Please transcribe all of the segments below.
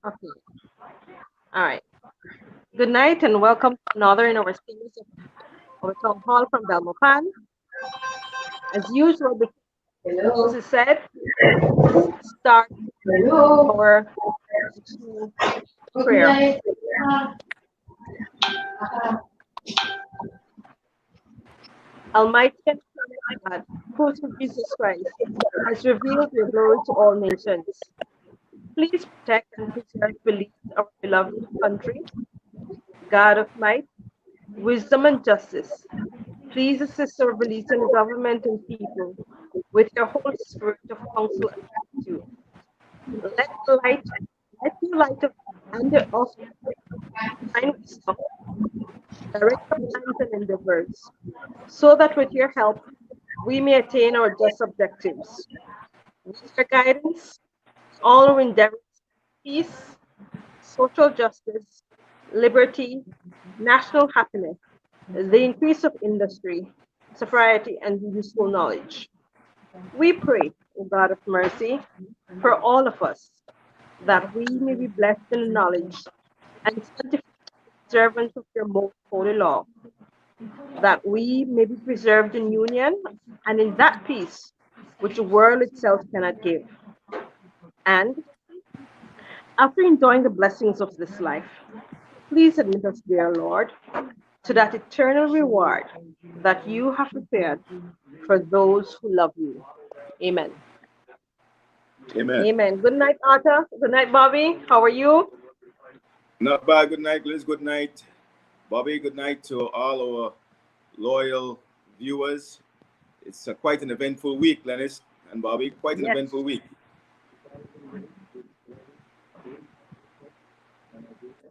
Okay. All right. Good night and welcome to another in our series of our town hall from Belmopan. As usual, before this Hello. is said, let's start Hello. our devotional Good prayer. night. Almighty and eternal God, who through Jesus Christ has revealed your glory to all nations. Please protect and preserve Belize, our beloved country. God of might, wisdom, and justice. Please assist our Belizean government and people with your Holy Spirit of counsel and gratitude. Let the light, let your light of divine wisdom direct our plans and endeavors, so that with your help we may attain our just objectives. With your guidance, all our endeavors, peace, social justice, liberty, national happiness, the increase of industry, sobriety, and useful knowledge. We pray, O God of mercy, for all of us, that we may be blessed in the knowledge and sanctified in the observance of your most holy law, that we may be preserved in union and in that peace which the world itself cannot give. And after enjoying the blessings of this life, please admit us, dear Lord, to that eternal reward that you have prepared for those who love you. Amen. Amen. Amen. Good night, Arthur. Good night, Bobby. How are you? Not bad. Good night, Liz. Good night, Bobby. Good night to all our loyal viewers. It's quite an eventful week, Lennis and Bobby. Quite an Yes. eventful week.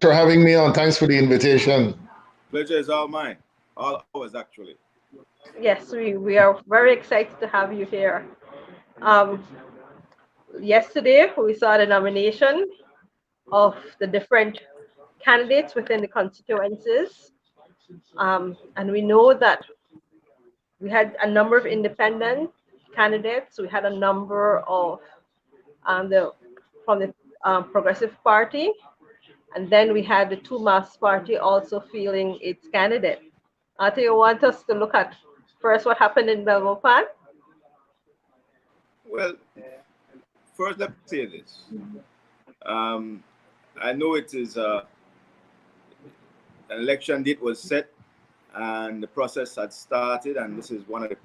For having me on. Thanks for the invitation. Pleasure is all mine. All ours, actually. Yes, we are very excited to have you here. Um, Yesterday, we saw the nomination of the different candidates within the constituencies. And we know that we had a number of independent candidates. We had a number of the from the Progressive Party, and then we had the Two Mass Party also feeling its candidate. Do you want us to look at first what happened in Belmopan? Well, first, let me say this. Um, I know it is an election date was set and the process had started, and this is one of the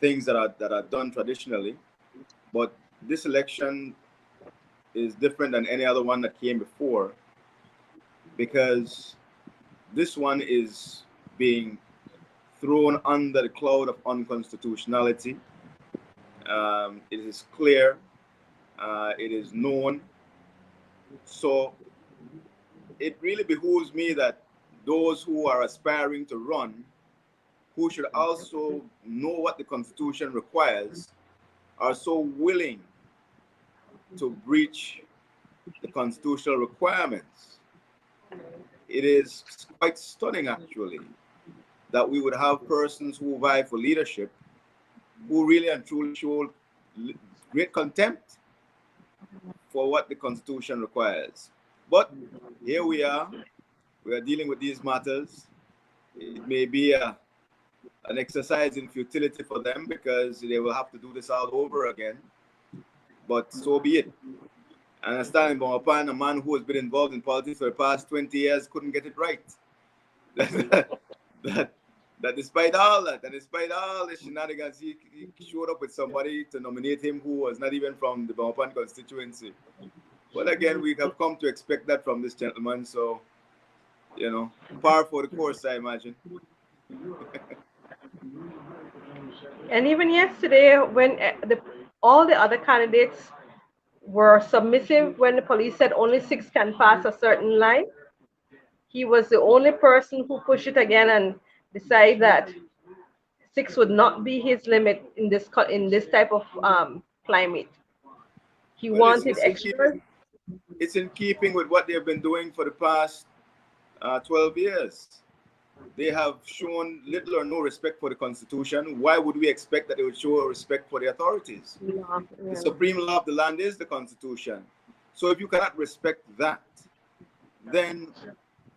things that are done traditionally. But this election is different than any other one that came before because this one is being thrown under the cloud of unconstitutionality. It is clear, it is known. So it really behooves me that those who are aspiring to run, who should also know what the Constitution requires, are so willing to breach the constitutional requirements. It is quite stunning, actually, that we would have persons who vie for leadership who really and truly show great contempt for what the Constitution requires. But here we are dealing with these matters. It may be an exercise in futility for them because they will have to do this all over again. But so be it. And I stand in Bomapan, a man who has been involved in politics for the past 20 years, couldn't get it right. that, that despite all that, and despite all the shenanigans, he showed up with somebody to nominate him who was not even from the Bomapan constituency. But again, we have come to expect that from this gentleman. So, par for the course, I imagine. And even yesterday, when all the other candidates were submissive, when the police said only six can pass a certain line, he was the only person who pushed it again and decided that six would not be his limit in this type of climate. He Well, wanted extras. it's in keeping with what they've been doing for the past 12 years. They have shown little or no respect for the Constitution. Why would we expect that they would show respect for the authorities? Yeah, The yeah. supreme law of the land is the Constitution. So if you cannot respect that, then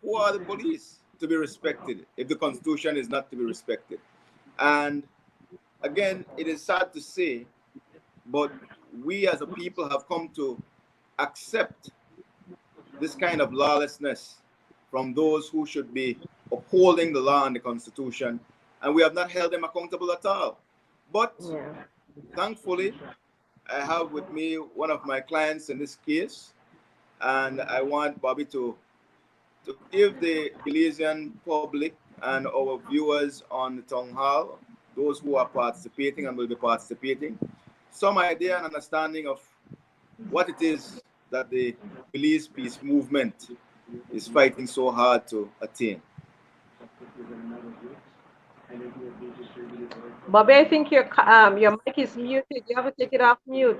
who are the police to be respected if the Constitution is not to be respected? And again, it is sad to say, but we as a people have come to accept this kind of lawlessness from those who should be upholding the law and the Constitution, and we have not held them accountable at all. But thankfully, I have with me one of my clients in this case, and I want Bobby to give the Belizean public and our viewers on the town hall, those who are participating and will be participating, some idea and understanding of what it is that the Belize peace movement is fighting so hard to attain. Bobby, I think your mic is muted. You have to take it off mute.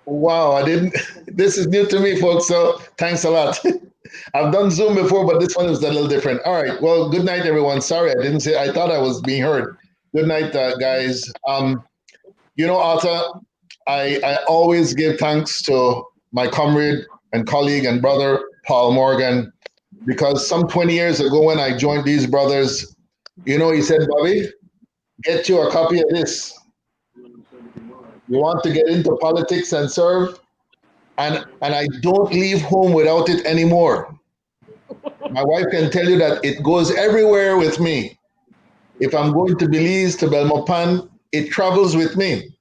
Wow, I didn't. This is new to me, folks. So thanks a lot. I've done Zoom before, but this one is a little different. All right. Well, good night, everyone. Sorry, I didn't say. I thought I was being heard. Good night, guys. Arthur, I always give thanks to my comrade and colleague and brother, Paul Morgan, because some 20 years ago when I joined these brothers, he said, Bobby, get you a copy of this. You want to get into politics and serve? And I don't leave home without it anymore. My wife can tell you that it goes everywhere with me. If I'm going to Belize, to Belmopan, it travels with me.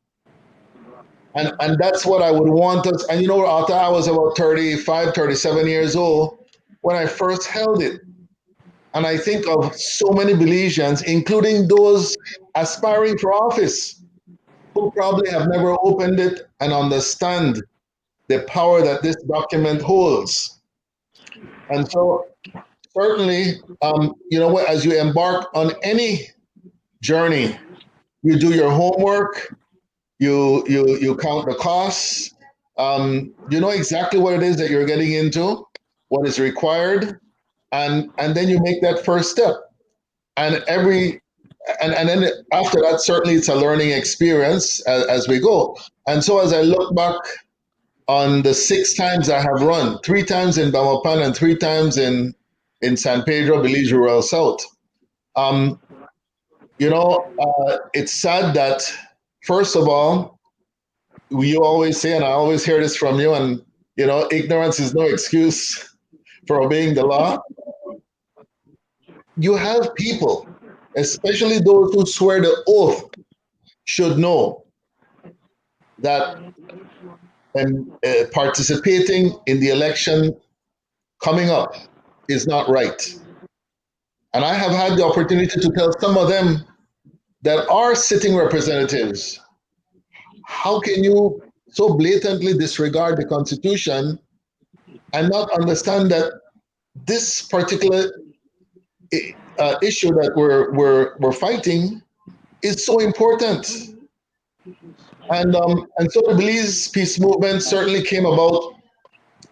And that's what I would want us. And Arthur, I was about 35, 37 years old when I first held it. And I think of so many Belizeans, including those aspiring for office, who probably have never opened it and understand the power that this document holds. And so certainly, as you embark on any journey, you do your homework, you count the costs, you know exactly what it is that you're getting into, what is required, and then you make that first step. And then after that, certainly it's a learning experience as we go. And so as I look back on the 6 times I have run, 3 times in Belmopan and 3 times in San Pedro, Belize Rural South, it's sad that, first of all, you always say, and I always hear this from you, and ignorance is no excuse for obeying the law. You have people, especially those who swear the oath, should know that participating in the election coming up is not right. And I have had the opportunity to tell some of them that are sitting representatives, how can you so blatantly disregard the Constitution and not understand that this particular issue that we're fighting is so important? And so the Belize peace movement certainly came about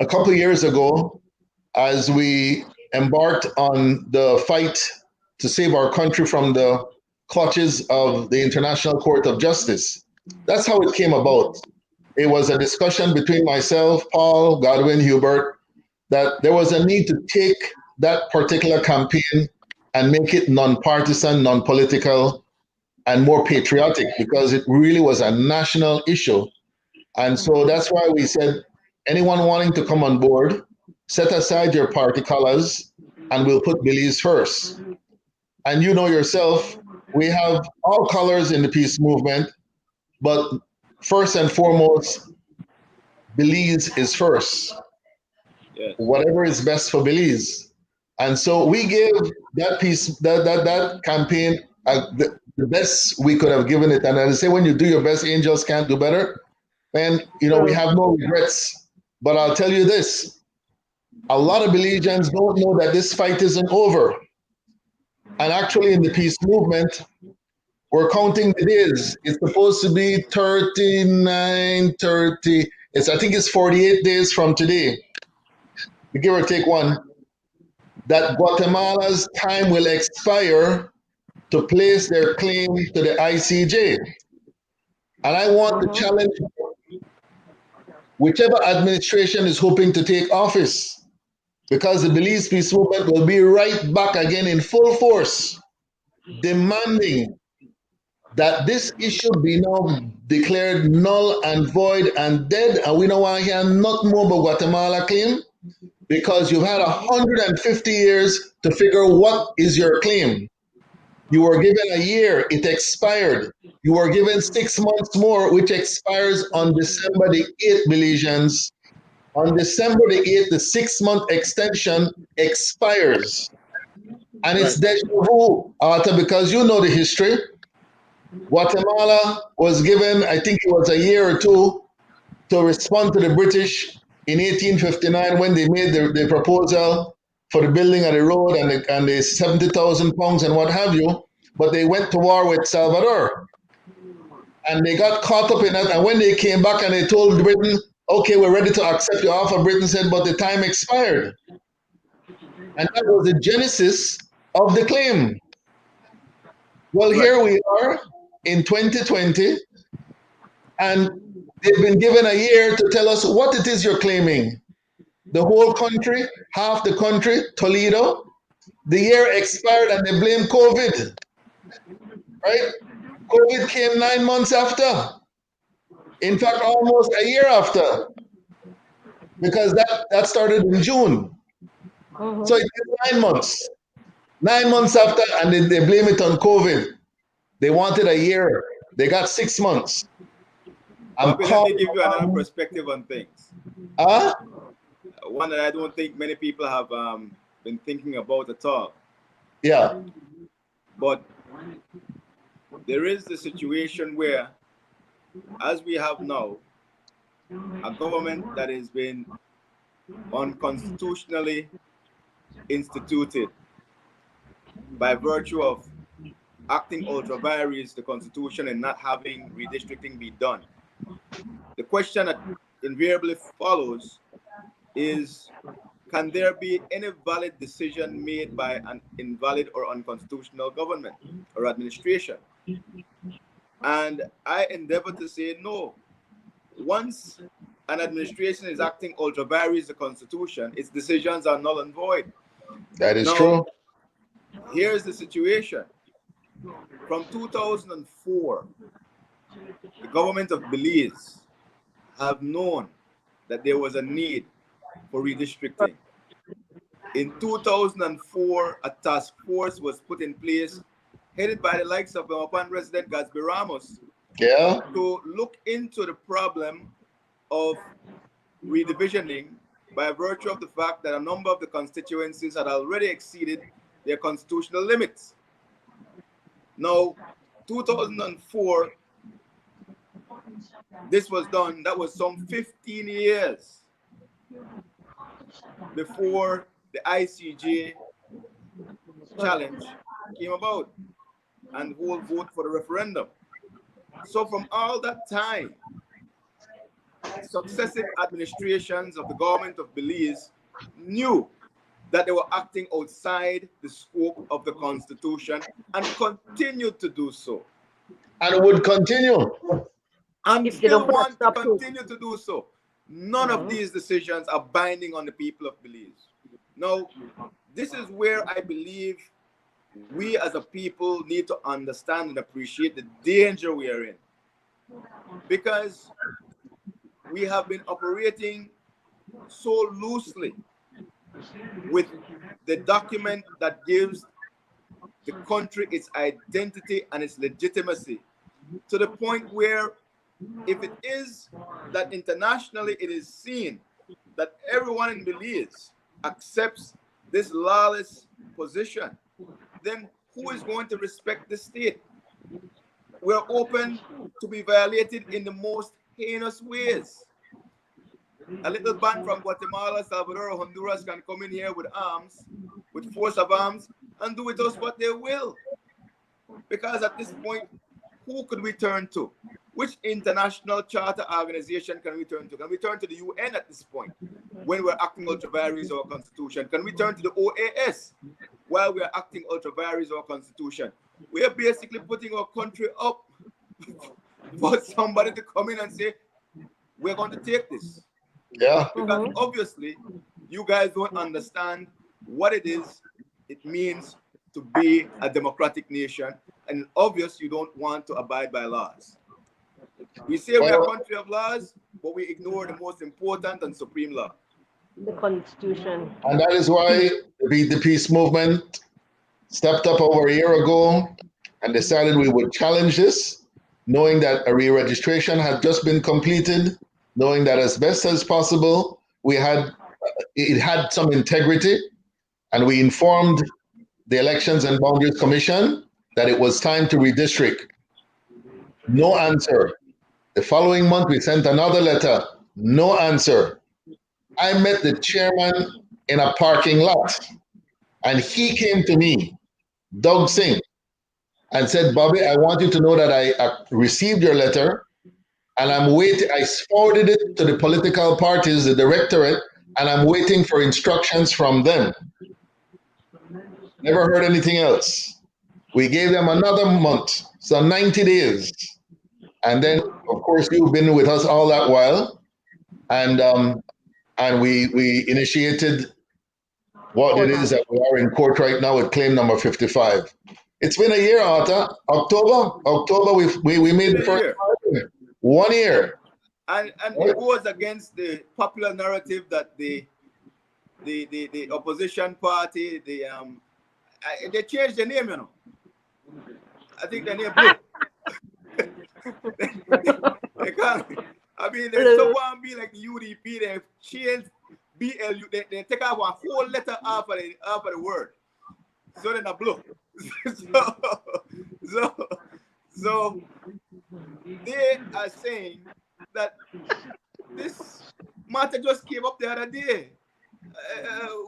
a couple of years ago as we embarked on the fight to save our country from the clutches of the International Court of Justice. That's how it came about. It was a discussion between myself, Paul, Godwin, Hubert, that there was a need to take that particular campaign and make it non-partisan, non-political, and more patriotic, because it really was a national issue. And so that's why we said, anyone wanting to come on board, set aside your party colors and we'll put Belize first. And you know yourself, we have all colors in the peace movement, but first and foremost, Belize is first. Yes. Whatever is best for Belize. And so we gave that piece, that campaign, the best we could have given it. And I say, when you do your best, angels can't do better. And we have no regrets. But I'll tell you this: a lot of Belizeans don't know that this fight isn't over. And actually, in the peace movement, we're counting the days. It's supposed to be 39, 30. I think it's 48 days from today, give or take one, that Guatemala's time will expire to place their claim to the ICJ. And I want to challenge whichever administration is hoping to take office, because the Belize Peace Movement will be right back again in full force, demanding that this issue be now declared null and void and dead, and we don't want to hear nothing more about Guatemala claim, because you've had 150 years to figure what is your claim. You were given a year, it expired. You were given 6 months more, which expires on December the 8th, Belizeans. On December the 8th, the 6-month extension expires. And it's deja vu, Arthur, because you know the history. Guatemala was given, I think it was a year or two, to respond to the British in 1859 when they made the proposal for the building of the road and the 70,000 pounds and what have you. But they went to war with Salvador. And they got caught up in that. And when they came back and they told Britain, okay, we're ready to accept your offer, Britain said, but the time expired. And that was the genesis of the claim. Well, here we are in 2020, and they've been given a year to tell us what it is you're claiming. The whole country, half the country, Toledo, the year expired and they blame COVID, right? COVID came 9 months after. In fact, almost a year after, because that started in June. So it's 9 months. 9 months after, and they blame it on COVID. They wanted a year. They got 6 months. Bobby, let me give you another perspective on things. Huh? One that I don't think many people have been thinking about at all. Yeah. But there is the situation where, as we have now, a government that has been unconstitutionally instituted by virtue of acting ultra vires the Constitution and not having redistricting be done. The question that invariably follows is, can there be any valid decision made by an invalid or unconstitutional government or administration? And I endeavor to say no. Once an administration is acting ultra vires the Constitution, its decisions are null and void. That is true. Here's the situation. From 2004, the government of Belize have known that there was a need for redistricting. In 2004, a task force was put in place, headed by the likes of our President Gatsby Ramos, to look into the problem of redivisioning by virtue of the fact that a number of the constituencies had already exceeded their constitutional limits. Now, 2004, this was done. That was some 15 years before the ICJ challenge came about and who will vote for the referendum. So from all that time, successive administrations of the government of Belize knew that they were acting outside the scope of the Constitution and continued to do so. And would continue. And still want to continue to do so. None of these decisions are binding on the people of Belize. Now, this is where I believe we as a people need to understand and appreciate the danger we are in. Because we have been operating so loosely with the document that gives the country its identity and its legitimacy, to the point where if it is that internationally it is seen that everyone in Belize accepts this lawless position, then who is going to respect the state? We're open to be violated in the most heinous ways. A little band from Guatemala, Salvador, or Honduras can come in here with arms, with force of arms, and do with us what they will. Because at this point, who could we turn to? Which international charter organization can we turn to? Can we turn to the UN at this point when we're acting ultra vires our constitution? Can we turn to the OAS while we're acting ultra vires our constitution? We're basically putting our country up for somebody to come in and say, we're going to take this. Yeah. Because obviously, you guys don't understand what it means to be a democratic nation, and obvious you don't want to abide by laws. We say we're a Well, country of laws, but we ignore the most important and supreme law. The Constitution. and that is why the peace movement stepped up over a year ago and decided we would challenge this, knowing that a re-registration had just been completed, knowing that as best as possible, it had some integrity, and we informed the Elections and Boundaries Commission that it was time to redistrict. No answer. The following month, we sent another letter. No answer. I met the chairman in a parking lot, and he came to me, Doug Singh, and said, Bobby, I want you to know that I received your letter, and I'm waiting. I forwarded it to the political parties, the directorate, and I'm waiting for instructions from them. Never heard anything else. We gave them another month, so 90 days. And then, of course, you've been with us all that while. And we initiated what it is that we are in court right now with claim number 55. It's been a year, Arthur. October, we made the first 1 year. And it goes against the popular narrative that the opposition party, they changed the name, you know. I think the name Blue. they can't. I mean, there's someone be like the UDP, they change BLU, they take out one whole letter after the word. So they're not Blue. so they are saying that this matter just came up the other day.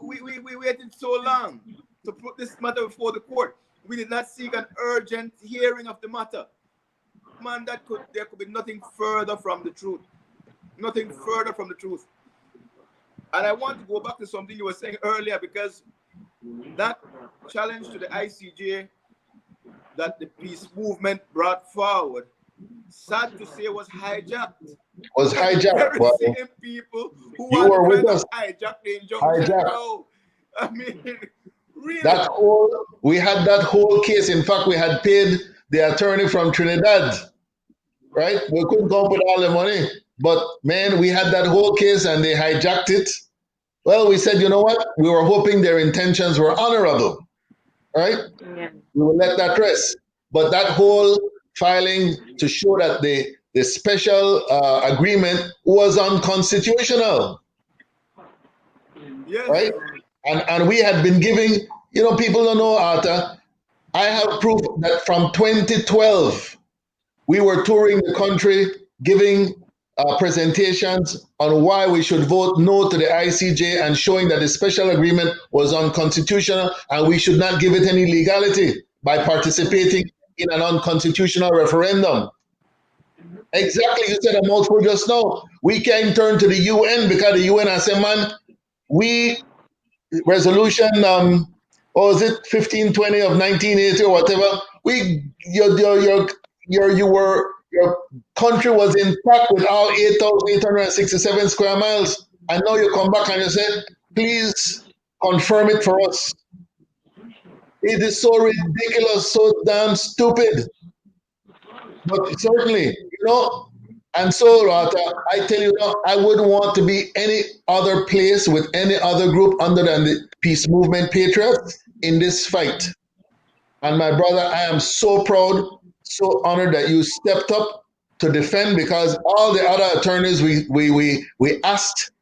We waited so long to put this matter before the court. We did not seek an urgent hearing of the matter. Man, there could be nothing further from the truth. Nothing further from the truth. And I want to go back to something you were saying earlier, because that challenge to the ICJ that the peace movement brought forward, sad to say, was hijacked. Was hijacked. Well, same people who you were with to us. hijack the injunction. No, I mean, really. We had that whole case. In fact, we had paid the attorney from Trinidad, right? We couldn't come up with all the money. But man, we had that whole case and they hijacked it. Well, we said, you know what? We were hoping their intentions were honorable, right? Yeah. We will let that rest. But that whole filing to show that the special agreement was unconstitutional, yes. Right? And we had been giving, people don't know, Arthur, I have proof that from 2012, we were touring the country giving presentations on why we should vote no to the ICJ and showing that the special agreement was unconstitutional and we should not give it any legality by participating in an unconstitutional referendum. Exactly, you said a mouthful just now. We can turn to the UN because the UN has said, man, resolution, was it 1520 of 1980 or whatever? Your country was intact with all 8,867 square miles, and now you come back and you say, please confirm it for us. It is so ridiculous, so damn stupid. But certainly, and so, Rata, I tell you, I wouldn't want to be any other place with any other group other than the Peace Movement Patriots in this fight. And my brother, I am so proud, so honored that you stepped up to defend, because all the other attorneys we asked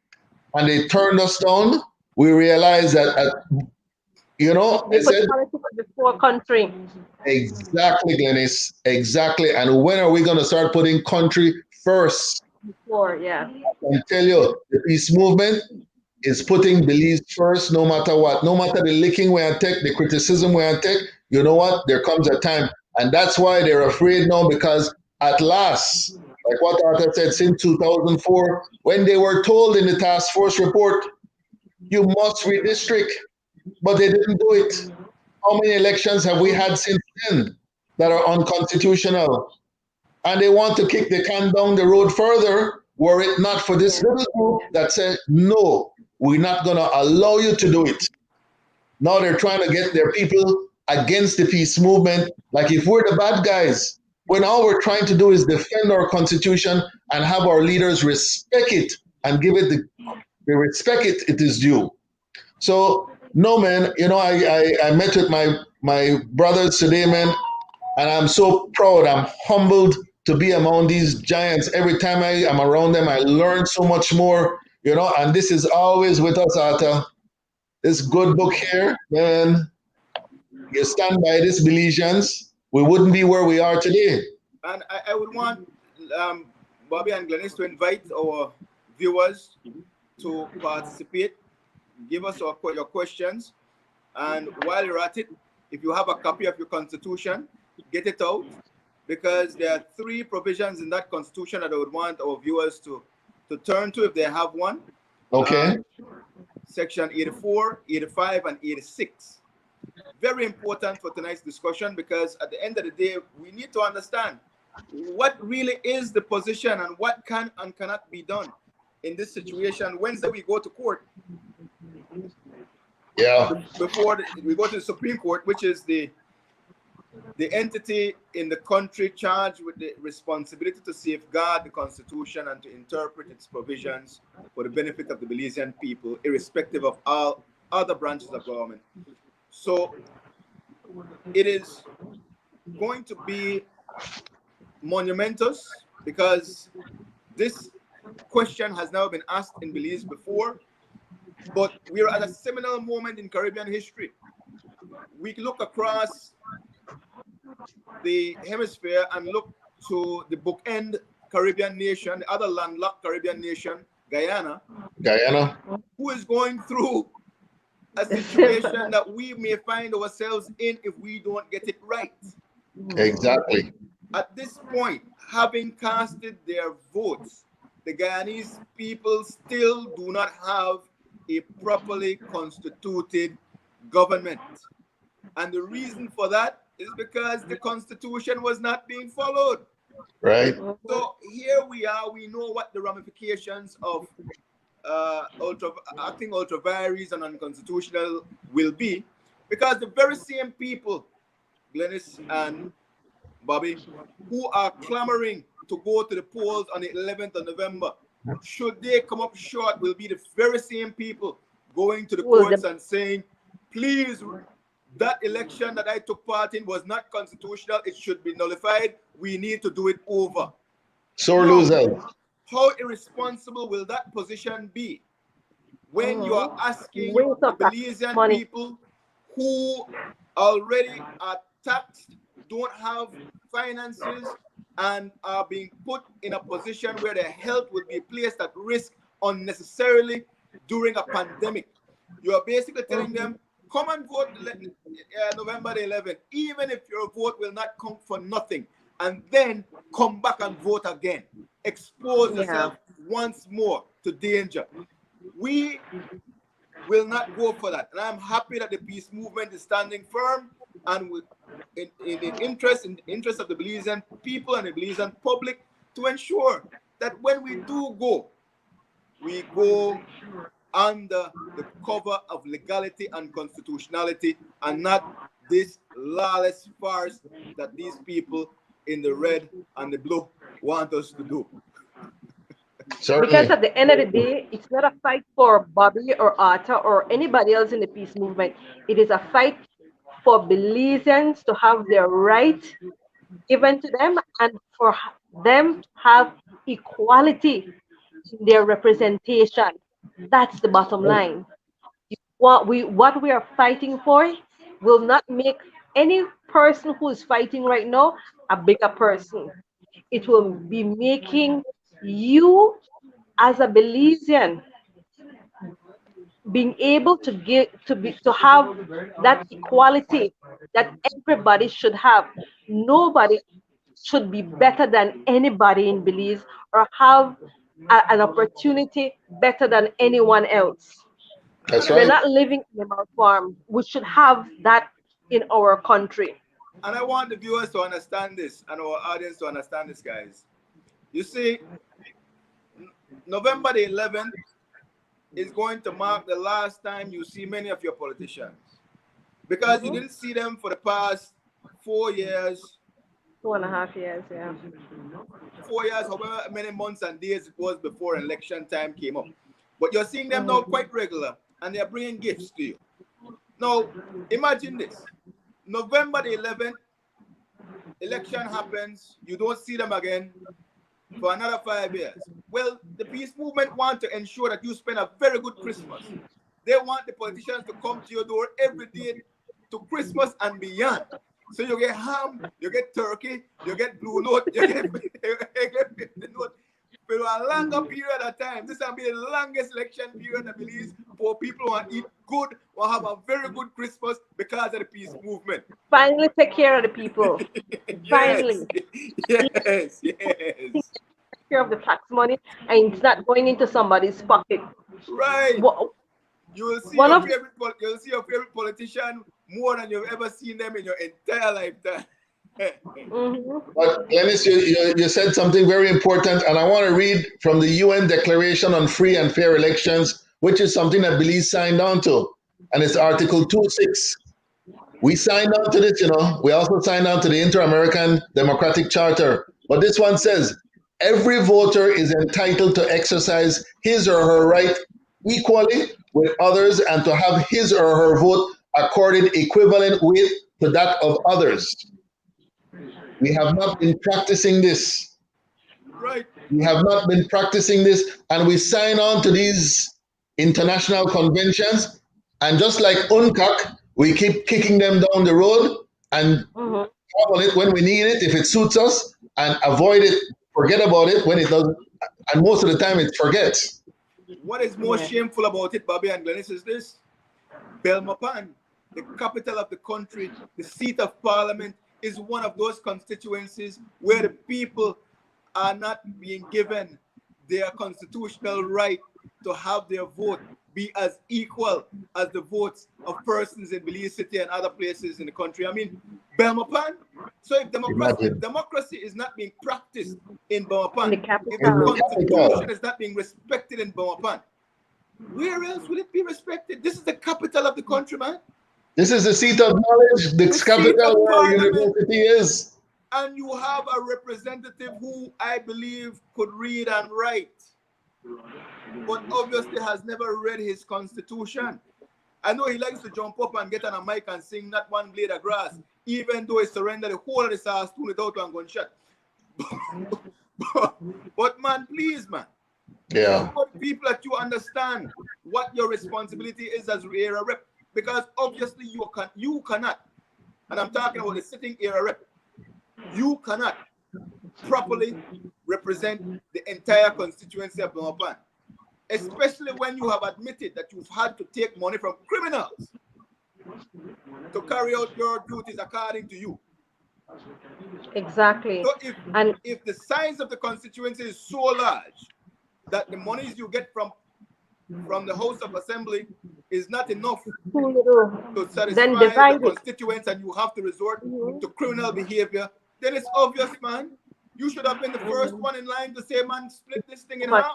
and they turned us down. We realized that, I said, before country. Exactly, Glennis. Exactly. And when are we going to start putting country first? Before, yeah. I can tell you, the peace movement is putting beliefs first, no matter what. No matter the licking we take, the criticism we take, you know what? There comes a time. And that's why they're afraid now, because at last, like what Arthur said, since 2004, when they were told in the task force report, you must redistrict, but they didn't do it. How many elections have we had since then that are unconstitutional? And they want to kick the can down the road further were it not for this little group that said, no, we're not going to allow you to do it. Now they're trying to get their people against the peace movement. Like if we're the bad guys, when all we're trying to do is defend our constitution and have our leaders respect it and give it the respect it is due. So no, man, I met with my brothers today, man, and I'm so proud. I'm humbled to be among these giants. Every time I am around them, I learn so much more, and this is always with us, Arthur. This good book here, man, you stand by this Belizeans, we wouldn't be where we are today. And I would want Bobby and Glennis to invite our viewers to participate. Give us your questions. And while you're at it, if you have a copy of your constitution, get it out, because there are 3 provisions in that constitution that I would want our viewers to turn to if they have one. Okay. Section 84, 85, and 86. Very important for tonight's discussion, because at the end of the day, we need to understand what really is the position and what can and cannot be done in this situation. Wednesday, we go to court. Yeah. Before we go to the Supreme Court, which is the entity in the country charged with the responsibility to safeguard the Constitution and to interpret its provisions for the benefit of the Belizean people, irrespective of all other branches of government. So it is going to be monumentous, because this question has never been asked in Belize before, but we're at a seminal moment in Caribbean history. We look across the hemisphere and look to the bookend Caribbean nation, the other landlocked Caribbean nation, Guyana, who is going through a situation that we may find ourselves in if we don't get it right. Exactly. At this point, having casted their votes, the Guyanese people still do not have a properly constituted government. And the reason for that is because the Constitution was not being followed. Right. So here we are. We know what the ramifications of acting ultra vires and unconstitutional will be, because the very same people, Glennis and Bobby, who are clamoring to go to the polls on the 11th of November, should they come up short, will be the very same people going to the courts and saying, please, that election that I took part in was not constitutional. It should be nullified. We need to do it over. Sore loser. How irresponsible will that position be when you are asking the Belizean people who already are taxed, don't have finances, and are being put in a position where their health will be placed at risk unnecessarily during a pandemic? You are basically telling them, come and vote November the 11th, even if your vote will not count for nothing, and then come back and vote again. Expose yourself once more to danger. We will not go for that. And I'm happy that the peace movement is standing firm and in the interest of the Belizean people and the Belizean public, to ensure that when we do go, we go under the cover of legality and constitutionality, and not this lawless farce that these people in the red and the blue want us to do. Certainly. Because at the end of the day, it's not a fight for Bobby or Arthur or anybody else in the peace movement. It is a fight for Belizeans to have their rights given to them, and for them to have equality in their representation. That's the bottom line. What we are fighting for will not make any person who is fighting right now a bigger person. It will be making you as a Belizean being able to have that equality that everybody should have. Nobody should be better than anybody in Belize, or have an opportunity better than anyone else. That's We're right. not living in a farm. We should have that in our country. And I want the viewers to understand this and our audience to understand this, guys. You see, November the 11th is going to mark the last time you see many of your politicians, because you didn't see them for the past 4 years, 2.5 years, yeah. 4 years, however many months and days it was before election time came up. But you're seeing them now quite regular, and they're bringing gifts to you. Now, imagine this. November the 11th, election happens, you don't see them again for another 5 years. Well, the peace movement want to ensure that you spend a very good Christmas. They want the politicians to come to your door every day to Christmas and beyond. So you get ham, you get turkey, you get blue note, you get, you get 50 note. For a longer period of time, this will be the longest election period, I believe, for people who want to eat good, or have a very good Christmas because of the peace movement. Finally take care of the people. Finally. Yes. Take care of the tax money, and it's not going into somebody's pocket. Right. Wha- You will see One your of favorite politician more than you've ever seen them in your entire lifetime. But Glennis, you said something very important, and I want to read from the UN Declaration on Free and Fair Elections, which is something that Belize signed on to, and it's Article 2.6. We signed on to this, you know. We also signed on to the Inter-American Democratic Charter. But this one says, every voter is entitled to exercise his or her right equally with others and to have his or her vote accorded equivalent weight to that of others. We have not been practicing this. Right. We have not been practicing this, and we sign on to these international conventions, and just like UNCAC, we keep kicking them down the road and call it when we need it, if it suits us, and avoid it, forget about it when it doesn't, and most of the time it forgets. What is more shameful about it, Bobby and Glennis, is this. Belmopan, the capital of the country, the seat of parliament, is one of those constituencies where the people are not being given their constitutional right to have their vote be as equal as the votes of persons in Belize City and other places in the country. I mean, Belmopan. So if democracy is not being practiced in Belmopan, if the constitution is not being respected in Belmopan, where else will it be respected? This is the capital of the country, man. This is the seat of knowledge, the capital where university is. And you have a representative who I believe could read and write, but obviously has never read his constitution. I know he likes to jump up and get on a mic and sing "Not One Blade of Grass," even though he surrendered the whole of the SARS without one gunshot. But man, please, man. Yeah. People that you understand what your responsibility is as area rep, because obviously you cannot, and I'm talking about the sitting area rep, you cannot properly represent the entire constituency of Belmopan, especially when you have admitted that you've had to take money from criminals to carry out your duties according to you. Exactly. So if the size of the constituency is so large that the monies you get from the House of Assembly is not enough to satisfy the constituents, and you have to resort to criminal behavior, then it's obvious, man. You should have been the first one in line to say, man, split this thing in half.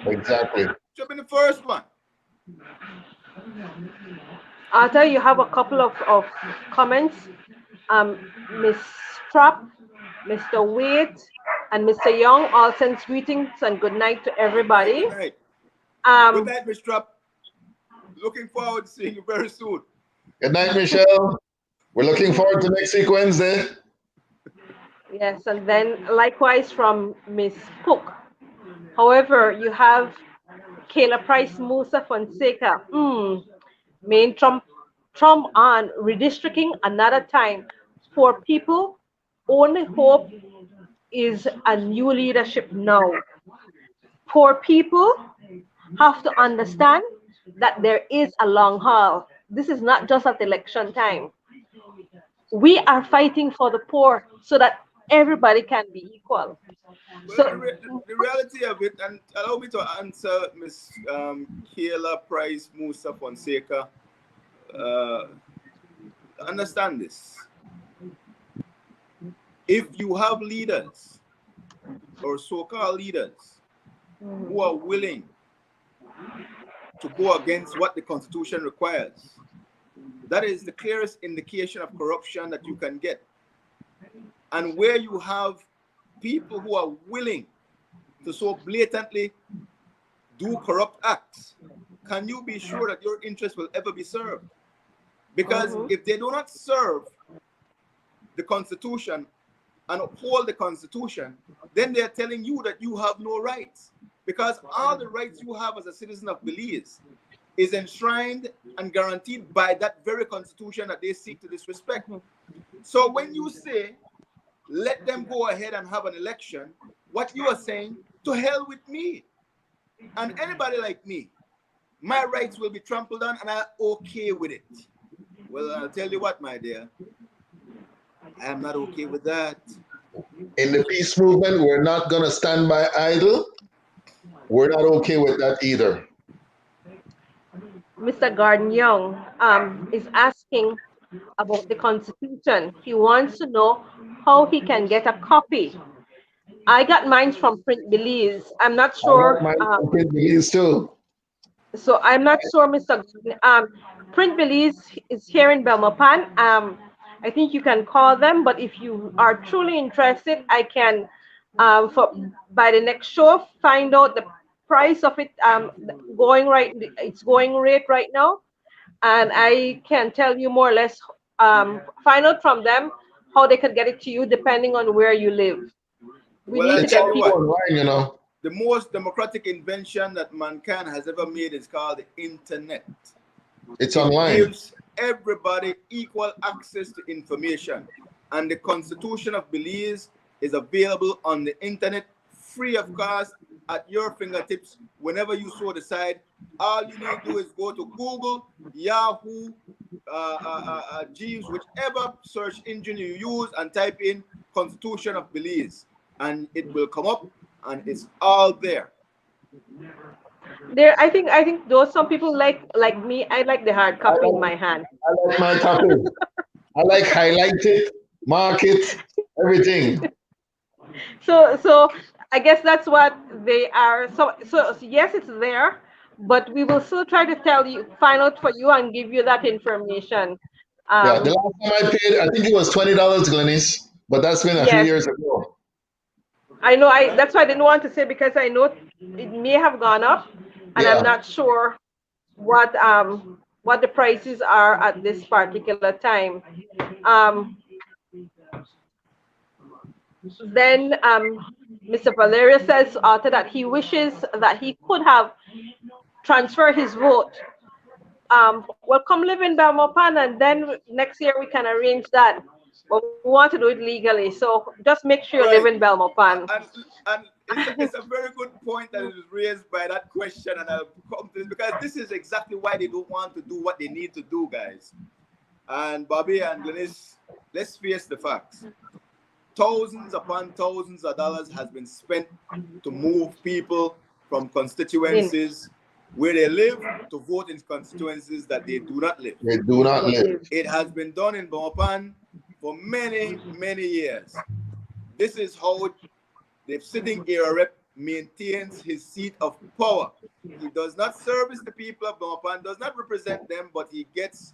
Exactly. Should have been the first one. Arthur, you have a couple of comments. Miss Trapp, Mr. Wade, and Mr. Young all sends greetings and good night to everybody. Good night. Good night, Miss Trapp. Looking forward to seeing you very soon. Good night, Michelle. We're looking forward to next week Wednesday. Yes, and then likewise from Miss Cook. However, you have Kayla Price Musa Fonseca. Main Trump on redistricting another time. For people, only hope is a new leadership now. Poor people have to understand that there is a long haul. This is not just at election time. We are fighting for the poor so that everybody can be equal. Well, So the reality of it, and allow me to answer Ms. Kayla Price Musa Fonseca. Understand this. If you have leaders or so-called leaders who are willing to go against what the Constitution requires, that is the clearest indication of corruption that you can get. And where you have people who are willing to so blatantly do corrupt acts, can you be sure that your interest will ever be served? Because if they do not serve the Constitution and uphold the Constitution, then they're telling you that you have no rights. Because all the rights you have as a citizen of Belize is enshrined and guaranteed by that very Constitution that they seek to disrespect. So when you say, let them go ahead and have an election, what you are saying, to hell with me and anybody like me. My rights will be trampled on and I'm okay with it. Well, I'll tell you what, my dear, I am not okay with that. In the peace movement, we're not going to stand by idle. We're not okay with that either. Mr. Garden Young is asking about the Constitution. He wants to know how he can get a copy. I got mine from Print Belize. I'm not sure. Print Belize too. So I'm not sure, Mr. Garden. Print Belize is here in Belmopan. I think you can call them, but if you are truly interested, I can, by the next show, find out the price of it its going rate right now, and I can tell you more or less, find out from them how they can get it to you depending on where you live. Well, I'll tell you what, online, the most democratic invention that mankind has ever made is called the internet. It's online. It gives everybody equal access to information, and the Constitution of Belize is available on the internet free of cost at your fingertips whenever you so decide. All you need to do is go to Google, Yahoo, Jeeves, whichever search engine you use, and type in Constitution of Belize, and it will come up, and it's all there. I think those some people like me. I like the hard copy in my hand. I like my copy. I like highlight it, mark it, everything. So I guess that's what they are. So yes, it's there, but we will still try to find out for you and give you that information. Yeah, the last time I paid, I think it was $20, Glennis, but that's been a few years ago. I know. That's why I didn't want to say, because I know it may have gone up, and I'm not sure what the prices are at this particular time. Then Mr. Valeria says after that he wishes that he could have transferred his vote. Well, come live in Belmopan, and then next year we can arrange that. But we want to do it legally, so just make sure you live in Belmopan. And it's a very good point that is raised by that question, and I'll come to this, because this is exactly why they don't want to do what they need to do, guys. And Bobby and Glennis, let's face the facts. Thousands upon thousands of dollars has been spent to move people from constituencies where they live to vote in constituencies that they do not live. They do not live. It has been done in Belmopan for many, many years. This is how the sitting area rep maintains his seat of power. He does not service the people of Belmopan, does not represent them, but he gets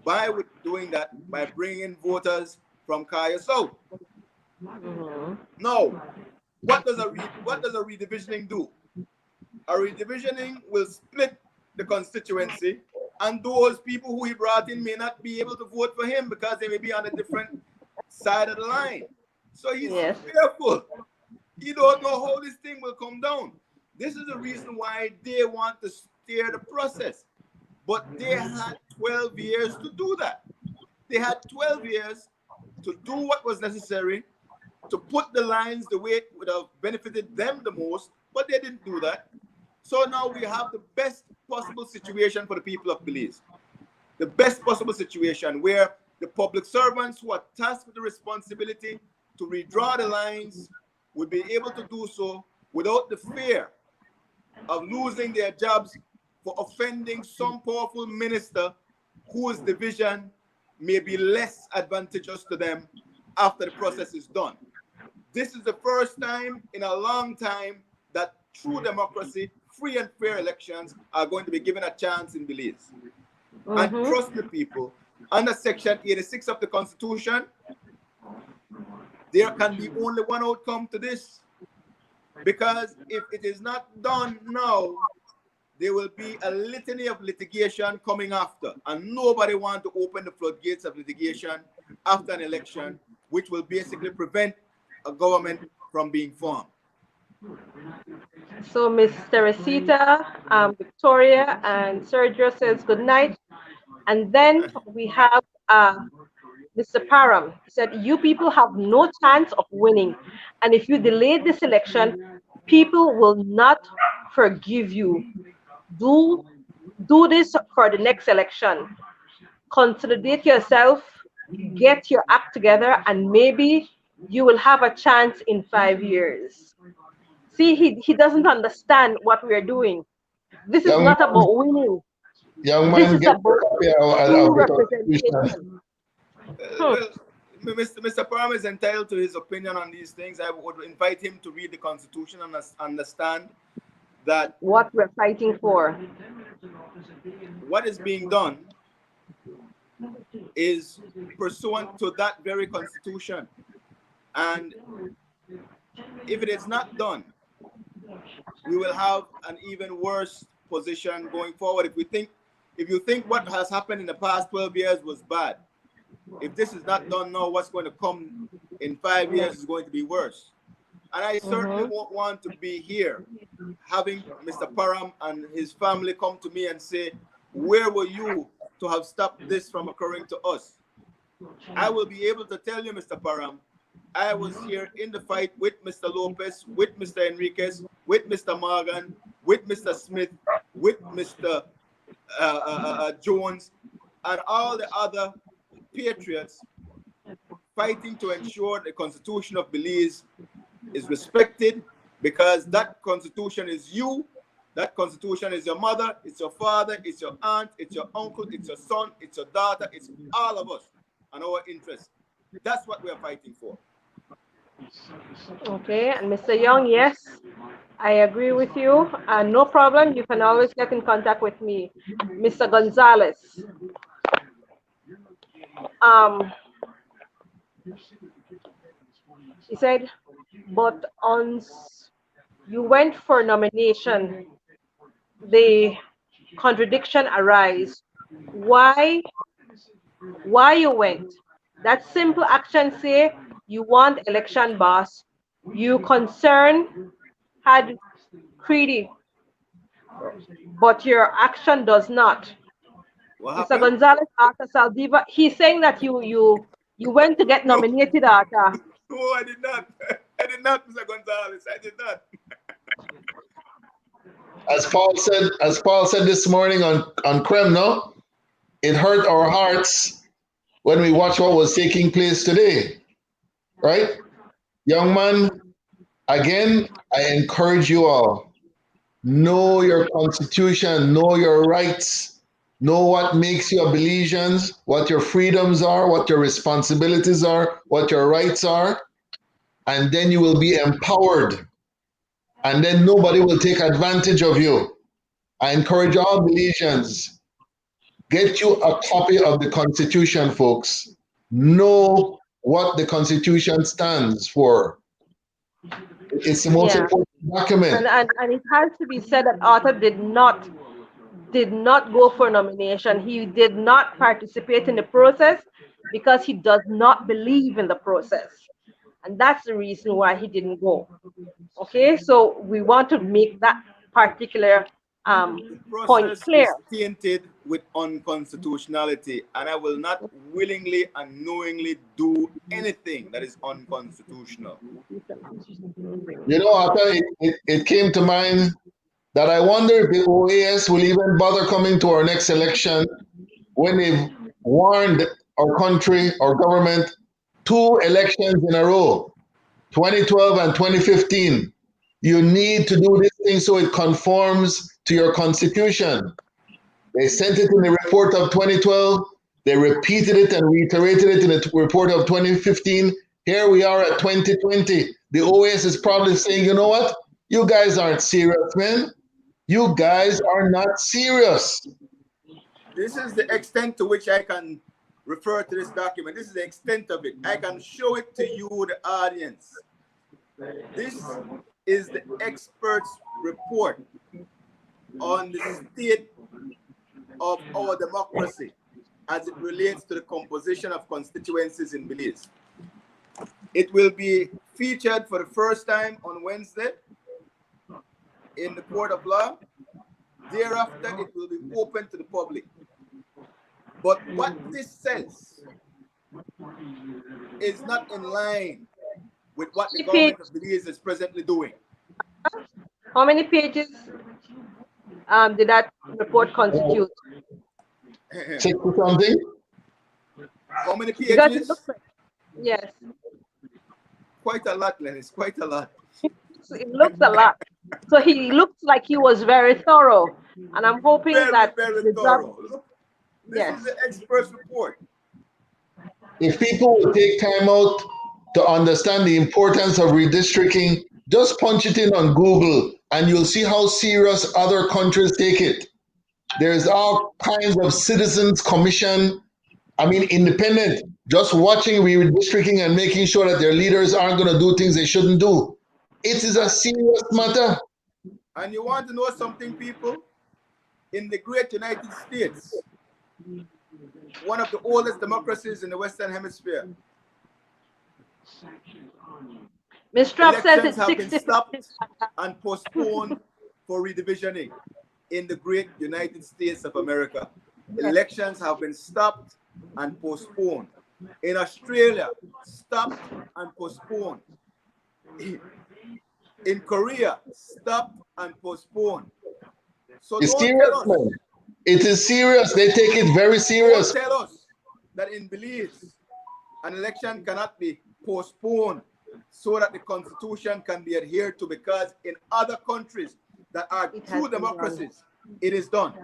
by with doing that by bringing voters from Kaya South. Now, what does a redivisioning do? A redivisioning will split the constituency, and those people who he brought in may not be able to vote for him because they may be on a different side of the line. So he's fearful. He don't know how this thing will come down. This is the reason why they want to steer the process. But they had 12 years to do that. They had 12 years to do what was necessary to put the lines the way it would have benefited them the most, but they didn't do that. So now we have the best possible situation for the people of Belize. The best possible situation where the public servants who are tasked with the responsibility to redraw the lines would be able to do so without the fear of losing their jobs for offending some powerful minister whose division may be less advantageous to them after the process is done. This is the first time in a long time that true democracy, free and fair elections are going to be given a chance in Belize. And trust me, people, under Section 86 of the Constitution, there can be only one outcome to this. Because if it is not done now, there will be a litany of litigation coming after. And nobody wants to open the floodgates of litigation after an election, which will basically prevent a government from being formed. So Miss Teresita, Victoria, and Sergio says good night. And then we have Mr. Parham. He said, you people have no chance of winning. And if you delay this election, people will not forgive you. Do this for the next election. Consolidate yourself, get your act together, and maybe you will have a chance in 5 years. See, he doesn't understand what we're doing. This is not about winning. Young This man, is get about true representation. Well, Mr. Parham is entitled to his opinion on these things. I would invite him to read the Constitution and understand that what we're fighting for. What is being done is pursuant to that very Constitution. And if it is not done, we will have an even worse position going forward. If you think what has happened in the past 12 years was bad, if this is not done now, what's going to come in 5 years is going to be worse. And I certainly won't want to be here having Mr. Parham and his family come to me and say, where were you to have stopped this from occurring to us? I will be able to tell you, Mr. Parham, I was here in the fight with Mr. Lopez, with Mr. Enriquez, with Mr. Morgan, with Mr. Smith, with Mr. Jones, and all the other patriots fighting to ensure the Constitution of Belize is respected, because that Constitution is you, that Constitution is your mother, it's your father, it's your aunt, it's your uncle, it's your son, it's your daughter, it's all of us and our interests. That's what we are fighting for. Okay, and Mr. Young, yes, I agree with you. No problem, you can always get in contact with me. Mr. Gonzalez. He said, but you went for nomination, the contradiction arise. Why you went? That simple action say you want election boss. You concern had creedy, but your action does not. Mr. Gonzalez after Saldiva, he's saying that you went to get nominated after. No, I did not. I did not, Mr. Gonzalez. I did not. As Paul said this morning on Krem, no? It hurt our hearts when we watched what was taking place today. Right? Young man, again, I encourage you all. Know your constitution, know your rights, know what makes you a Belizean, what your freedoms are, what your responsibilities are, what your rights are, and then you will be empowered. And then nobody will take advantage of you. I encourage all Belizeans, get you a copy of the Constitution, folks. Know what the Constitution stands for. It's the most important document. And it has to be said that Arthur did not go for nomination. He did not participate in the process because he does not believe in the process. And that's the reason why he didn't go. Okay, so we want to make that particular point clear. Is tainted with unconstitutionality, and I will not willingly and knowingly do anything that is unconstitutional. You know, Arthur, it came to mind that I wonder if the OAS will even bother coming to our next election when they've warned our country, our government, 2 elections in a row, 2012 and 2015. You need to do this thing so it conforms to your constitution. They sent it in the report of 2012. They repeated it and reiterated it in the report of 2015. Here we are at 2020. the OAS is probably saying, you know what? You guys aren't serious, man. You guys are not serious. This is the extent to which I can refer to this document. This is the extent of it. I can show it to you, the audience. This is the experts' report on the state of our democracy as it relates to the composition of constituencies in Belize. It will be featured for the first time on Wednesday in the court of law. Thereafter, it will be open to the public. But what this says is not in line with what the government of Belize is presently doing. How many pages did that report constitute? 60 something? How many Because it pages? looks like, yes, Quite a lot, Lennis, quite a lot. it looks a lot. So he looks like he was very thorough, and I'm hoping that Very thorough. Look, this is the expert's report. If people will take time out to understand the importance of redistricting, just punch it in on Google and you'll see how serious other countries take it. There's all kinds of citizens commission, independent, just watching redistricting and making sure that their leaders aren't going to do things they shouldn't do. It is a serious matter. And you want to know something, people? In the great United States, one of the oldest democracies in the Western Hemisphere, Ms. Trapp says elections it's have 60. been stopped and postponed for redivisioning in the great United States of America. Elections have been stopped and postponed. In Australia, stopped and postponed. In Korea, stopped and postponed. So It's don't serious, tell us, man. It is serious. They take it very serious. don't tell us that in Belize, an election cannot be postponed so that the constitution can be adhered to, because in other countries that are true democracies, it is done.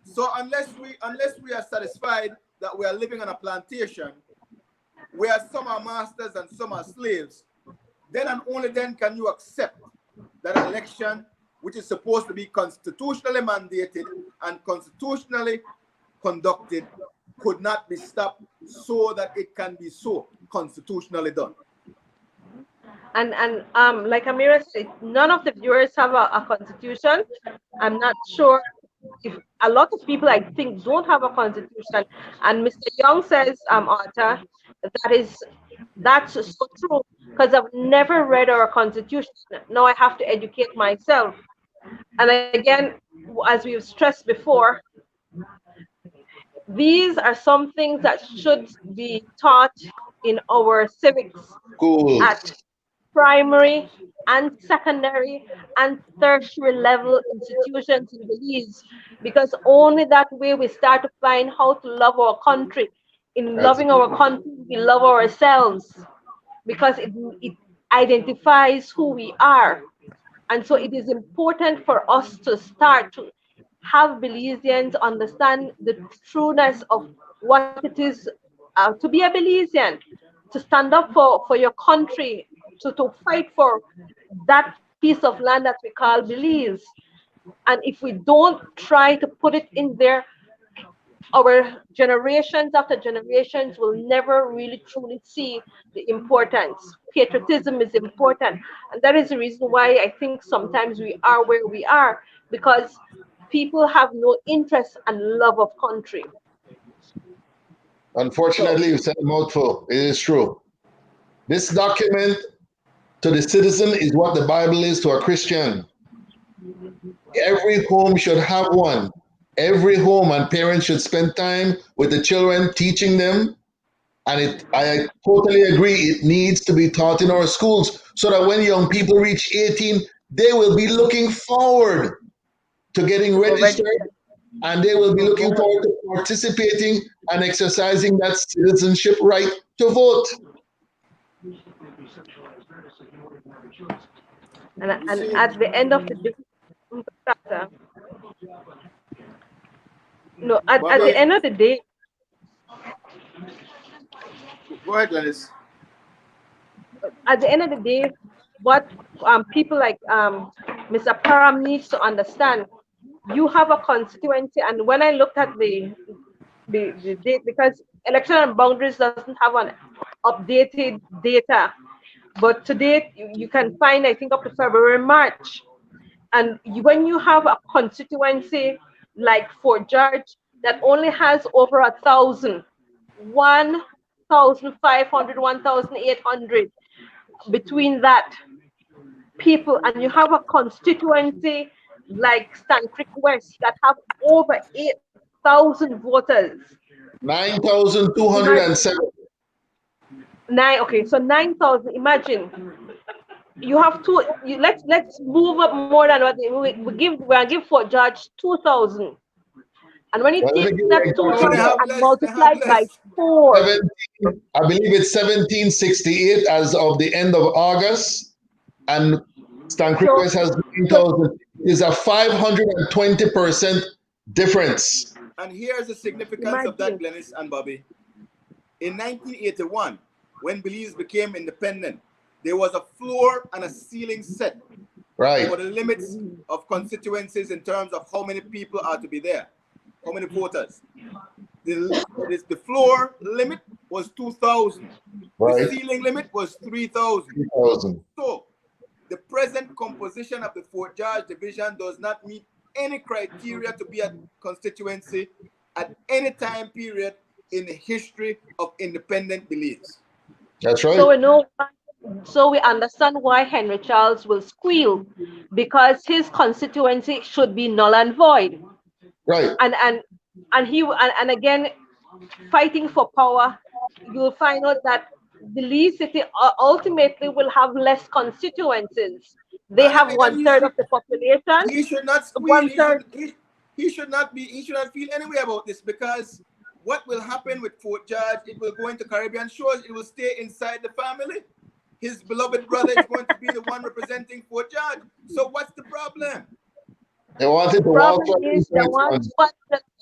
So unless we are satisfied that we are living on a plantation where some are masters and some are slaves, then and only then can you accept that an election which is supposed to be constitutionally mandated and constitutionally conducted could not be stopped so that it can be so constitutionally done. And like Amira said, none of the viewers have a constitution. I'm not sure if a lot of people, I think, don't have a constitution. And Mr. Young says, Arthur, that's so true, because I've never read our constitution. Now I have to educate myself. And again, as we've stressed before, these are some things that should be taught in our civics at primary and secondary and tertiary level institutions in Belize, because only that way we start to find how to love our country. In loving our country, we love ourselves, because it identifies who we are. And so it is important for us to start to have Belizeans understand the trueness of what it is to be a Belizean, to stand up for your country, to fight for that piece of land that we call Belize. And if we don't try to put it in there, our generations after generations will never really truly see the importance. Patriotism is important. And that is the reason why I think sometimes we are where we are, because people have no interest and love of country. Unfortunately, you said a mouthful. It is true. This document to the citizen is what the Bible is to a Christian. Every home should have one. Every home and parents should spend time with the children, teaching them. And I totally agree, it needs to be taught in our schools so that when young people reach 18, they will be looking forward to getting registered, and they will be looking forward to participating and exercising that citizenship right to vote. And at the end of the day, at the end of the day, go ahead, Gladys. At the end of the day, what people like Mr. Param needs to understand, you have a constituency, and when I looked at the date, because election and boundaries doesn't have an updated data, but to date you can find, I think, up to February, March. And when you have a constituency like Fort George that only has over 1,000, 1,500, 1,800 between that people, and you have a constituency like Stan Creek West that have over 8,000 voters. 9,207. Okay, so 9,000. Imagine you have two. Let's move up more than what we give Fort George 2,000, and when you Well, let me take give you that an No, example. they 2,000 have and less. They have multiply by less. 4, 17, I believe it's 1768 as of the end of August, and Stan Creek so West has so 9,000. Is a 520% difference. And here's the significance of that, imagine. Glennis and Bobby. In 1981, when Belize became independent, there was a floor and a ceiling set Right. for the limits of constituencies in terms of how many people are to be there, how many voters. The floor limit was 2,000. The Right. ceiling limit was 3,000. 3,000. So the present composition of the Fort George division does not meet any criteria to be a constituency at any time period in the history of independent Belize. That's So right. we know, so we understand why Henry Charles will squeal, because his constituency should be null and void. Right. And again, fighting for power, you'll find out that the Lee City ultimately will have less constituencies. They And have again, one third of the population, he should not squeal. one third. He should not be. He should not feel any way about this, because what will happen with Fort George? It will go into Caribbean shores. It will stay inside the family. His beloved brother is going to be the one representing Fort George. So what's the problem? They wanted to walk Problem right is into the it one, once.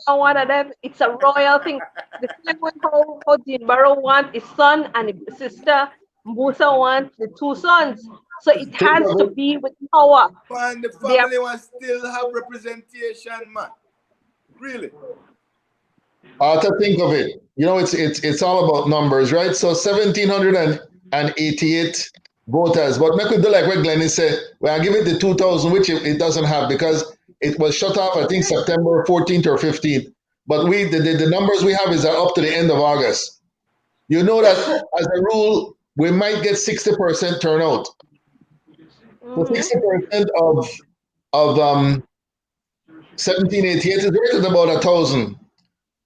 one of them, it's a royal thing. The same way how Dean Barrow wants his son and his sister, Musa wants the two sons. So it Think has of to it. be with power. And the They are family will still have representation, man. Really? To think of it. You know, it's all about numbers, right? So 1,788 voters. But make we do like what Glennie said. Well, I give it the 2,000, which it doesn't have because it was shut off, I think, September 14th or 15th. But the numbers we have is up to the end of August. You know that as a rule, we might get 60% turnout. So mhm, 60% of 1788 is right at about 1,000.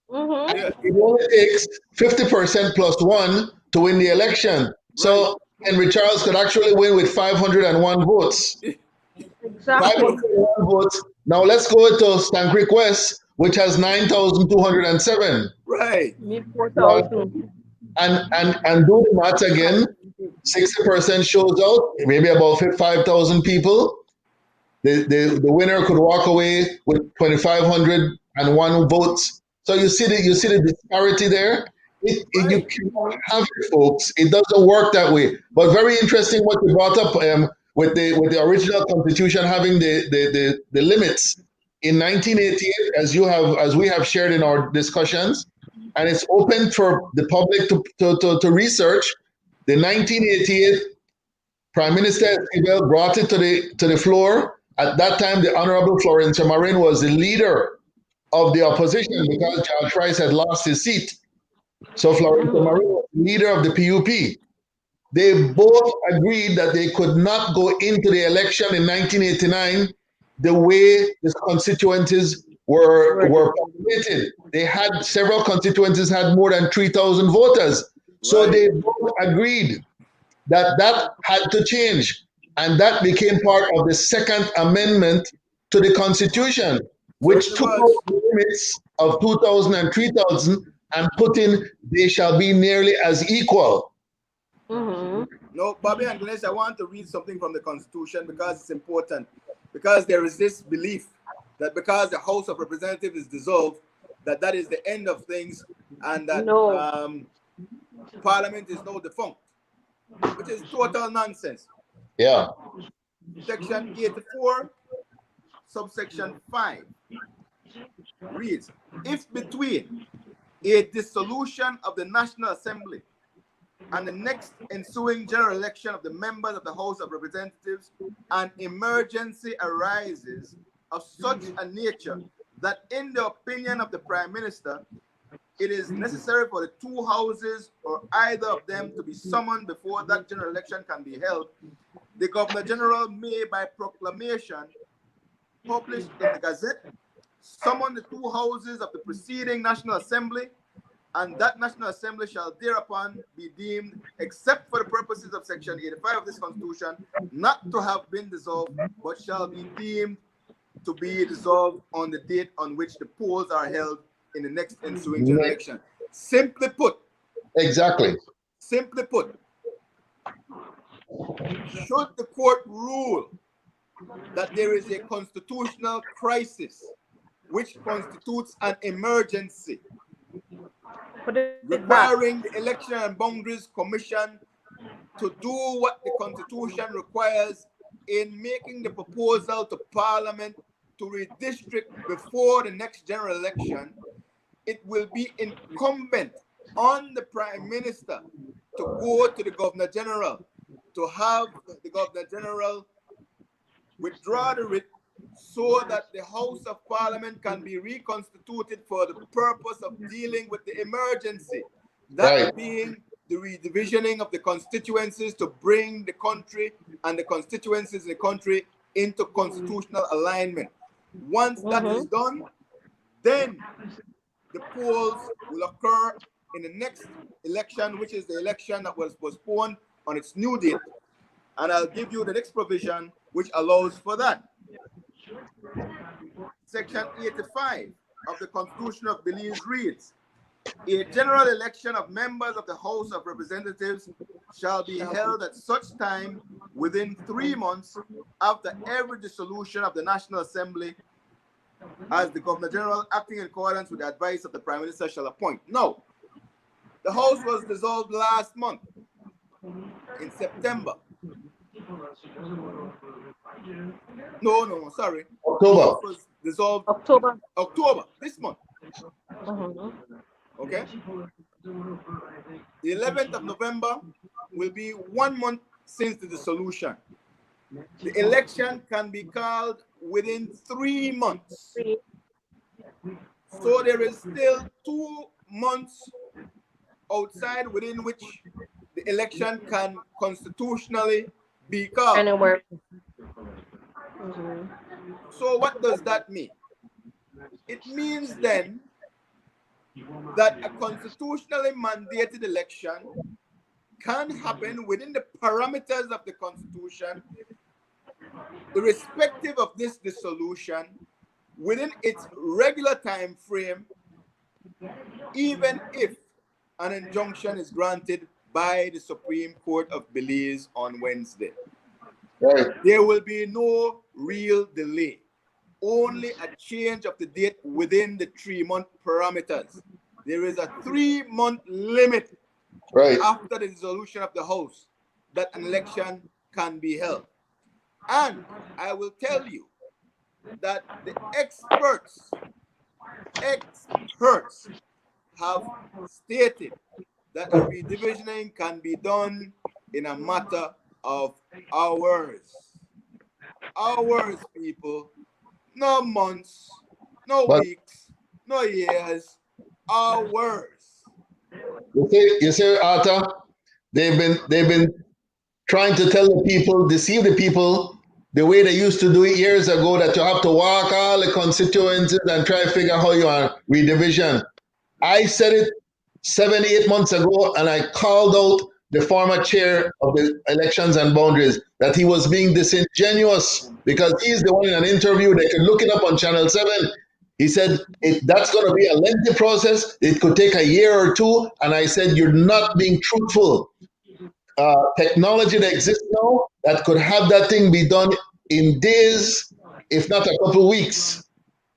mhm. Yeah. It only takes 50% plus one to win the election. Right. So Henry Charles could actually win with 501 votes. Exactly. 501 votes. Now let's go to Stan Creek West, which has 9,207. Right. Me Now, 4,000. and do the math again. 60% shows out, maybe about 5,000 people. The winner could walk away with 2,501 votes. So you see the disparity there. You Right. cannot have it, folks. It doesn't work that way. But very interesting what you brought up with the original constitution having the limits in 1988, as we have shared in our discussions, and it's open for the public to research. The 1988 Prime Minister Esquivel brought it to the floor. At that time, the Honorable Florencio Marin was the leader of the opposition because George Rice had lost his seat. So Florencio Marin was the leader of the PUP. They both agreed that they could not go into the election in 1989 the way the constituencies were populated. They had several constituencies had more than 3,000 voters. So Right. they both agreed that had to change. And that became part of the Second Amendment to the Constitution, which Certainly took out was. the limits of 2,000 and 3,000 and put in they shall be nearly as equal. Mhm. No, Bobby and Glennis, I want to read something from the Constitution because it's important. Because there is this belief that because the House of Representatives is dissolved, that is the end of things, and that No. Parliament is now defunct, which is total nonsense. Yeah. Section 84, subsection 5 reads, if between a dissolution of the National Assembly and the next ensuing general election of the members of the House of Representatives, an emergency arises of such a nature that, in the opinion of the Prime Minister, it is necessary for the two houses or either of them to be summoned before that general election can be held, the Governor General may, by proclamation published in the Gazette, summon the two houses of the preceding National Assembly, and that National Assembly shall thereupon be deemed, except for the purposes of Section 85 of this Constitution, not to have been dissolved, but shall be deemed to be dissolved on the date on which the polls are held in the next ensuing general election. Simply put, Exactly. should the court rule that there is a constitutional crisis which constitutes an emergency, requiring the Election and Boundaries Commission to do what the Constitution requires in making the proposal to Parliament to redistrict before the next general election, it will be incumbent on the Prime Minister to go to the Governor General, to have the Governor General withdraw the writ so that the House of Parliament can be reconstituted for the purpose of dealing with the emergency. That being the redivisioning of the constituencies to bring the country and the constituencies in the country into constitutional alignment. Once that is done, then the polls will occur in the next election, which is the election that was postponed on its new date. And I'll give you the next provision which allows for that. Section 85 of the Constitution of Belize reads, a general election of members of the House of Representatives shall be held at such time within 3 months after every dissolution of the National Assembly as the Governor General, acting in accordance with the advice of the Prime Minister, shall appoint. Now, the House was dissolved last month in September. No, sorry. October. Was dissolved October this month. Okay. The 11th of November will be 1 month since the dissolution. The election can be called within 3 months. So there is still 2 months outside within which the election can constitutionally be called. Anywhere. So what does that mean? It means then that a constitutionally mandated election can happen within the parameters of the Constitution, irrespective of this dissolution, within its regular time frame, even if an injunction is granted by the Supreme Court of Belize on Wednesday. Right. There will be no real delay, only a change of the date within the 3-month parameters. There is a 3-month limit after the dissolution of the House that an election can be held. And I will tell you that the experts have stated that a redivisioning can be done in a matter of hours. Hours, people. No months, no weeks, no years, hours. You see, Arthur, they've been trying to tell the people, deceive the people, the way they used to do it years ago, that you have to walk all the constituencies and try to figure out how you are redivision. I said it 7, 8 months ago, and I called out the former chair of the Elections and Boundaries that he was being disingenuous because he's the one in an interview. They can look it up on Channel 7. He said that's going to be a lengthy process. It could take a year or 2. And I said, you're not being truthful. Technology that exists now that could have that thing be done in days, if not a couple of weeks.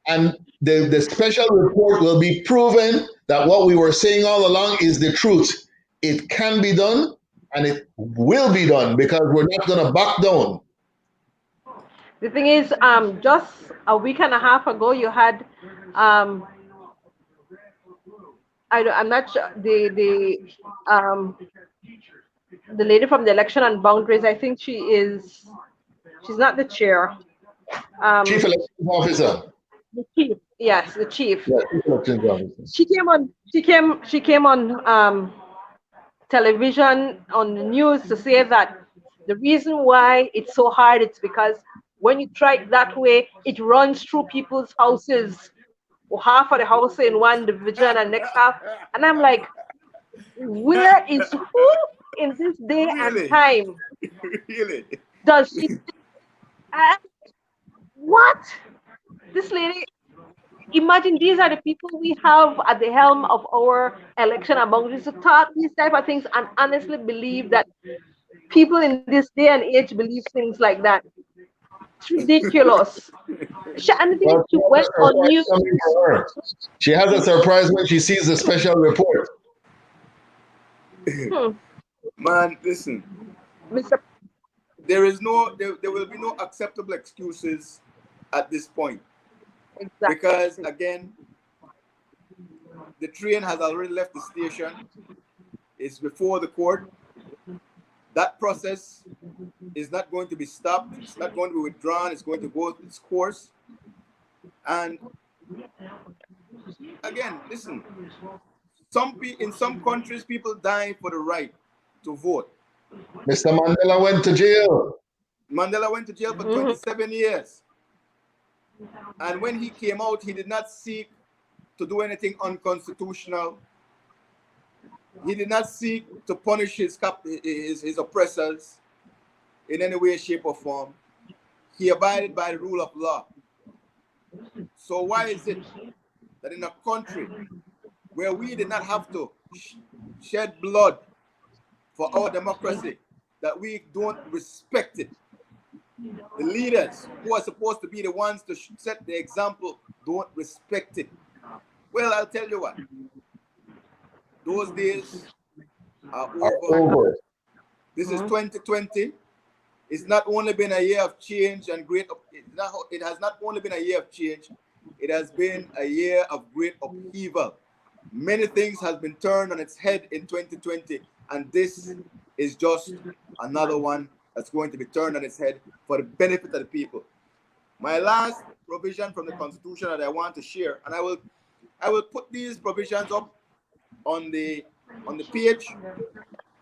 And the special report will be proven that what we were saying all along is the truth. It can be done, and it will be done because we're not going to back down. The thing is, just a week and a half ago, you had, I'm not sure, the lady from the election and boundaries. I think she's not the chair. Chief Elections Officer. The chief, yes, the chief. Yeah, Chief Elections Officer. She came on television on the news to say that the reason why it's so hard it's because when you try it that way, it runs through people's houses, or half of the house in one division and next half. And I'm like, where is who in this day and Really? time Really? does she? Uh, what? This lady, imagine these are the people we have at the helm of our election and boundaries to talk these type of things and honestly believe that people in this day and age believe things like that. It's ridiculous. And the thing is, Well, she went on news. coming for her. She has a surprise when she sees the special report. Man, listen. Mr. There will be no acceptable excuses at this point. Exactly. Because again, the train has already left the station. It's before the court. That process is not going to be stopped. It's not going to be withdrawn. It's going to go its course. And again, listen, in some countries, people die for the right to vote. Mr. Mandela went to jail. Mandela went to jail for 27 years. And when he came out, he did not seek to do anything unconstitutional. He did not seek to punish his oppressors in any way, shape, or form. He abided by the rule of law. So why is it that in a country where we did not have to shed blood for our democracy, that we don't respect it? The leaders who are supposed to be the ones to set the example don't respect it. Well, I'll tell you what. Those days are over. This is 2020. It's not only been a year of change and it has not only been a year of change, it has been a year of great upheaval. Many things have been turned on its head in 2020, and this is just another one that's going to be turned on its head for the benefit of the people. My last provision from the Constitution that I want to share, and I will put these provisions up on the page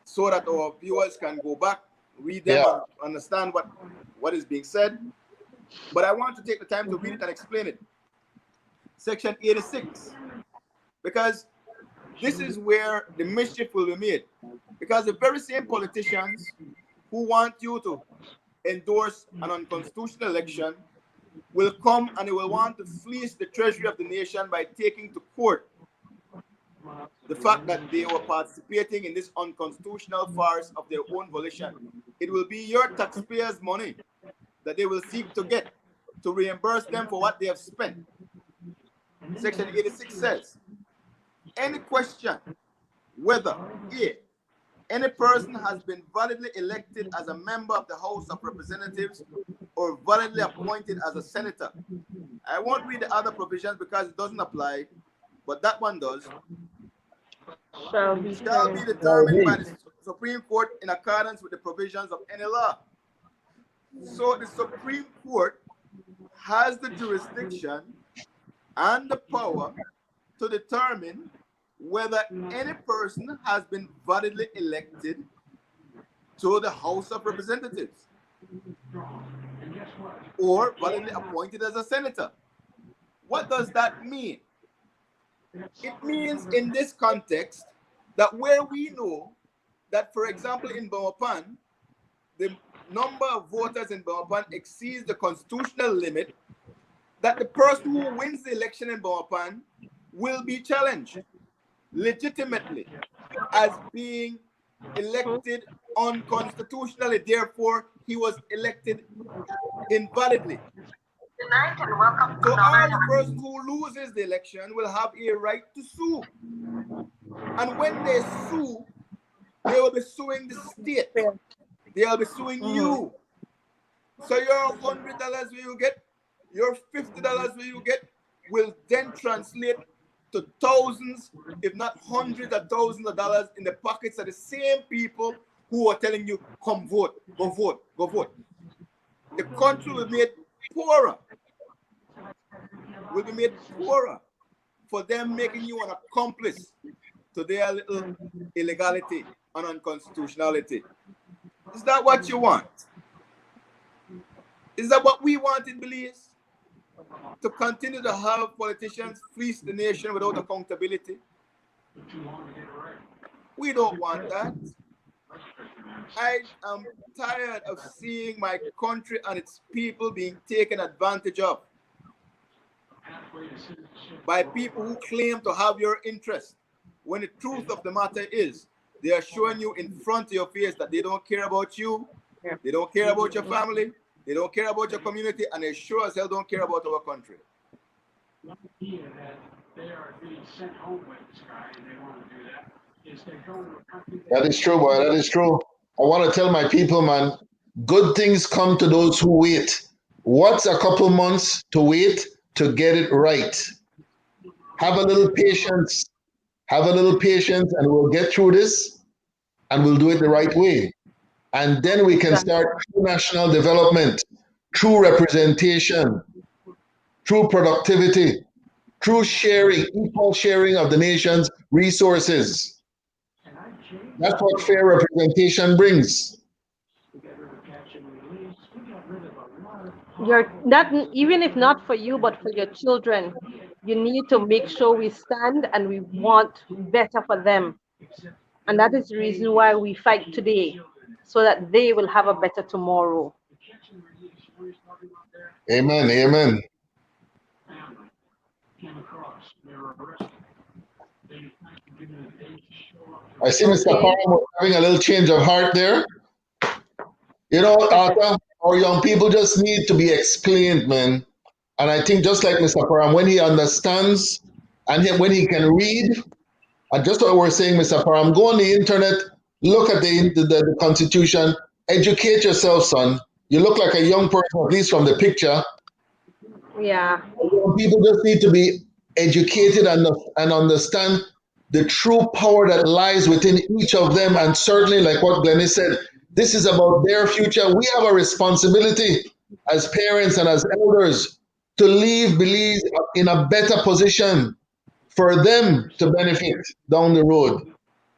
so that our viewers can go back, read them, and understand what is being said. But I want to take the time to read it and explain it. Section 86, because this is where the mischief will be made. Because the very same politicians who want you to endorse an unconstitutional election will come and they will want to fleece the treasury of the nation by taking to court the fact that they were participating in this unconstitutional farce of their own volition. It will be your taxpayers' money that they will seek to get to reimburse them for what they have spent. Section 86 says, any question whether A, any person has been validly elected as a member of the House of Representatives or validly appointed as a senator. I won't read the other provisions because it doesn't apply, but that one does. Shall be determined by the Supreme Court in accordance with the provisions of any law. So the Supreme Court has the jurisdiction and the power to determine whether any person has been validly elected to the House of Representatives or validly appointed as a senator. What does that mean? It means in this context that where we know that, for example, in Bamapan, the number of voters in Bamapan exceeds the constitutional limit, that the person who wins the election in Bamapan will be challenged legitimately as being elected unconstitutionally. Therefore, he was elected invalidly. So all the person who loses the election will have a right to sue. And when they sue, They will be suing the state. They will be suing you. So your $100 you get, your $50 you get, will then translate to thousands, if not hundreds of thousands of dollars in the pockets of the same people who are telling you, come vote, go vote, go vote. The country will be made poorer. Will be made poorer for them making you an accomplice to their little illegality and unconstitutionality. Is that what you want? Is that what we want in Belize? To continue to have politicians fleece the nation without accountability? We don't want that. I am tired of seeing my country and its people being taken advantage of by people who claim to have your interest, when the truth of the matter is they are showing you in front of your face that they don't care about you, they don't care about your family, they don't care about your community, and they sure as hell don't care about our country. That is true, boy. That is true. I want to tell my people, man, good things come to those who wait. What's a couple months to wait to get it right? Have a little patience. Have a little patience, and we'll get through this, and we'll do it the right way. And then we can start true national development, true representation, true productivity, true sharing, equal sharing of the nation's resources. That's what fair representation brings. You're not, even if not for you, but for your children. You need to make sure we stand and we want better for them. And that is the reason why we fight today, so that they will have a better tomorrow. Amen. Amen. I see Mr. Okay. Palmer having a little change of heart there. You know, Arthur, our young people just need to be explained, man. And I think just like Mr. Param, when he understands and when he can read, and just what we're saying, Mr. Param, go on the internet, look at the Constitution, educate yourself, son. You look like a young person, at least from the picture. Yeah. People just need to be educated and understand the true power that lies within each of them. And certainly, like what Glennis said, this is about their future. We have a responsibility as parents and as elders to leave Belize in a better position for them to benefit down the road.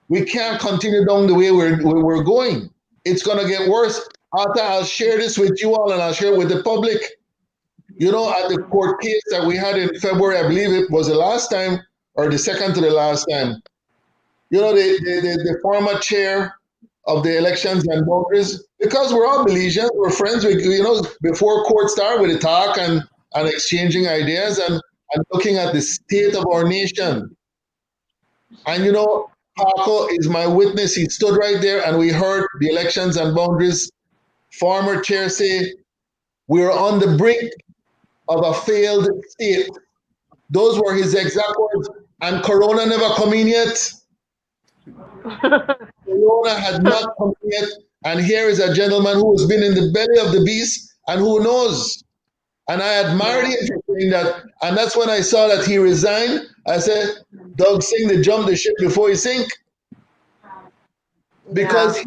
We can't continue down the way we're going. It's going to get worse. Arthur, I'll share this with you all and I'll share it with the public. You know, at the court case that we had in February, I believe it was the last time or the second to the last time. You know, the former chair of the elections and boundaries, because we're all Belizeans, we're friends. You know, before court start with a talk and exchanging ideas and looking at the state of our nation. And you know, Paco is my witness. He stood right there and we heard the elections and boundaries former chair say, we're on the brink of a failed state. Those were his exact words. And Corona never come in yet. Corona had not come in yet. And here is a gentleman who has been in the belly of the beast and who knows. And I admired him for saying that. And that's when I saw that he resigned. I said, Doug Singh, they jump the ship before he sink. Because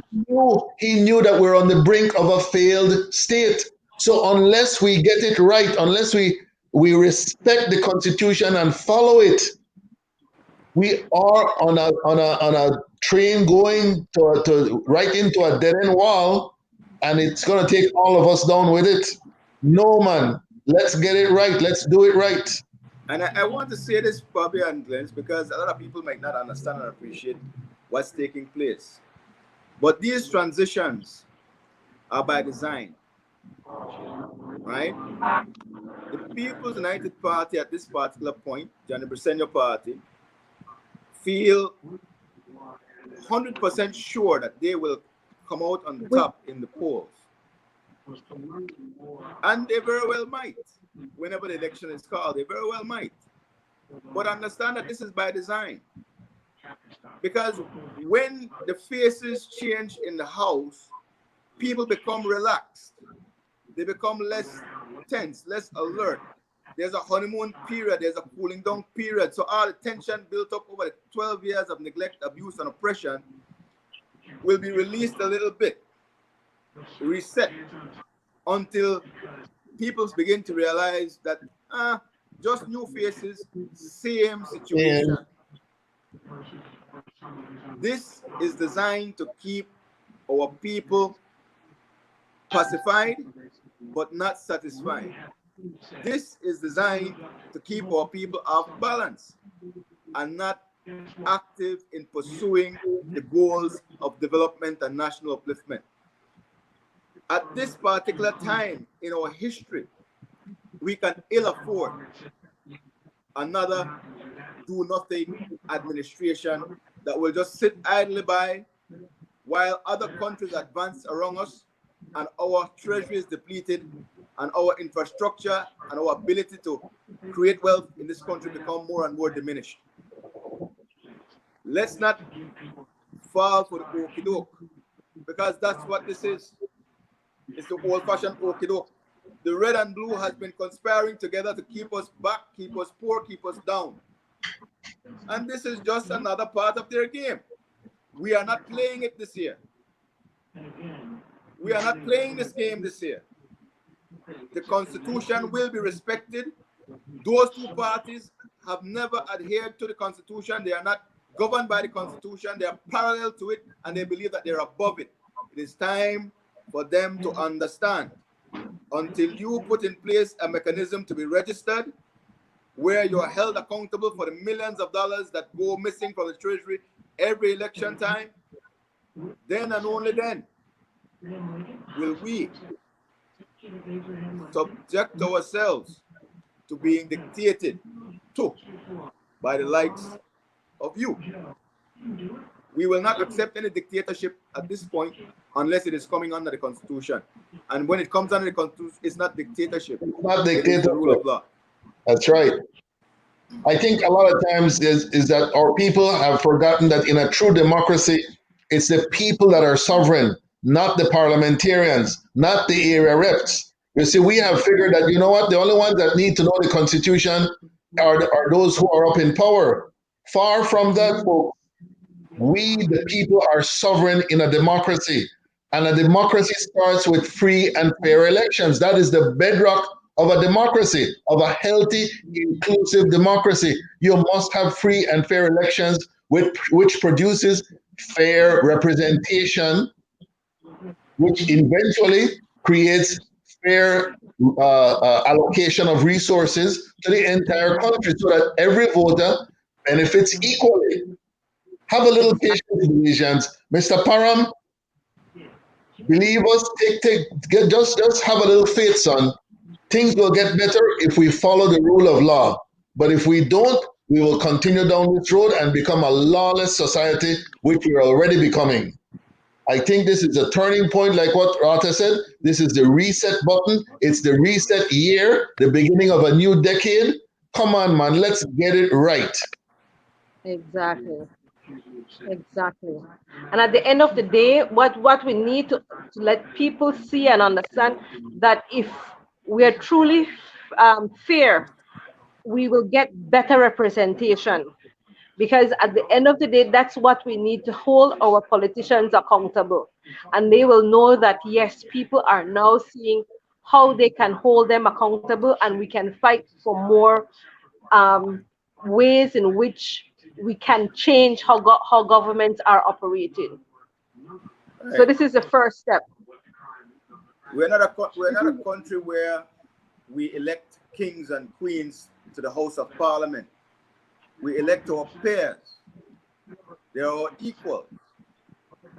he knew that we're on the brink of a failed state. So unless we get it right, unless we respect the Constitution and follow it, we are on a train going to right into a dead end wall, and it's going to take all of us down with it. No, man, let's get it right. Let's do it right. And I want to say this, Bobby and Glenn, because a lot of people might not understand and appreciate what's taking place. But these transitions are by design, right? The People's United Party at this particular point, Johnny Briceño Party, feel 100% sure that they will come out on top in the polls. And they very well might. Whenever the election is called, they very well might. But understand that this is by design. Because when the faces change in the house, people become relaxed. They become less tense, less alert. There's a honeymoon period, there's a cooling down period. So all the tension built up over the 12 years of neglect, abuse, and oppression will be released a little bit, reset, until people begin to realize that just new faces, same situation. This is designed to keep our people pacified but not satisfied. This is designed to keep our people off balance and not active in pursuing the goals of development and national upliftment. At this particular time in our history, we can ill afford another do-nothing administration that will just sit idly by while other countries advance around us and our treasury is depleted and our infrastructure and our ability to create wealth in this country become more and more diminished. Let's not fall for the okie doke, because that's what this is. It's the old-fashioned okie doke. The red and blue has been conspiring together to keep us back, keep us poor, keep us down. And this is just another part of their game. We are not playing it this year. We are not playing this game this year. The Constitution will be respected. Those two parties have never adhered to the Constitution. They are not governed by the Constitution. They are parallel to it, and they believe that they're above it. It is time for them to understand. Until you put in place a mechanism to be registered, where you are held accountable for the millions of dollars that go missing from the Treasury every election time, then and only then will we subject ourselves to being dictated to by the likes of you. We will not accept any dictatorship at this point unless it is coming under the Constitution. And when it comes under the Constitution, it's not dictatorship. It's not It is the rule of dictatorship. law. That's right. I think a lot of times is that our people have forgotten that in a true democracy, it's the people that are sovereign, not the parliamentarians, not the area reps. You see, we have figured that, you know what, the only ones that need to know the Constitution are those who are up in power. Far from that, folks. We, the people, are sovereign in a democracy. And a democracy starts with free and fair elections. That is the bedrock of a democracy, of a healthy, inclusive democracy. You must have free and fair elections, which produces fair representation, which eventually creates fair allocation of resources to the entire country so that every voter benefits equally. Have a little patience, Belizeans. Mr. Parham, believe us, just have a little faith, son. Things will get better if we follow the rule of law. But if we don't, we will continue down this road and become a lawless society, which we're already becoming. I think this is a turning point, like what Rata said. This is the reset button. It's the reset year, the beginning of a new decade. Come on, man, let's get it right. Exactly. Exactly. And at the end of the day, what we need to let people see and understand that if we are truly fair, we will get better representation. Because at the end of the day, that's what we need to hold our politicians accountable. And they will know that, yes, people are now seeing how they can hold them accountable, and we can fight for more ways in which we can change how governments are operating. Right. So this is the first step. We're not a country where we elect kings and queens to the House of Parliament. We elect our peers. They are our equals.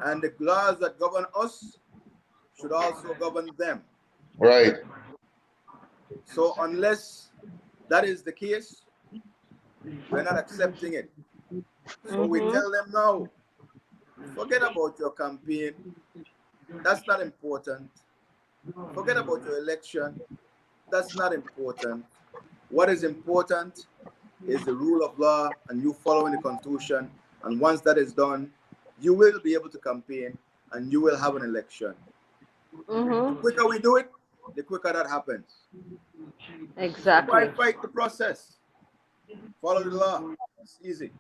And the laws that govern us should also govern them. Right. So unless that is the case, we're not accepting it. So we tell them now, forget about your campaign. That's not important. Forget about your election. That's not important. What is important is the rule of law and you following the Constitution And once that is done, you will be able to campaign and you will have an election. The quicker we do it, the quicker that happens. Exactly. Why fight the process? Follow the law. It's easy.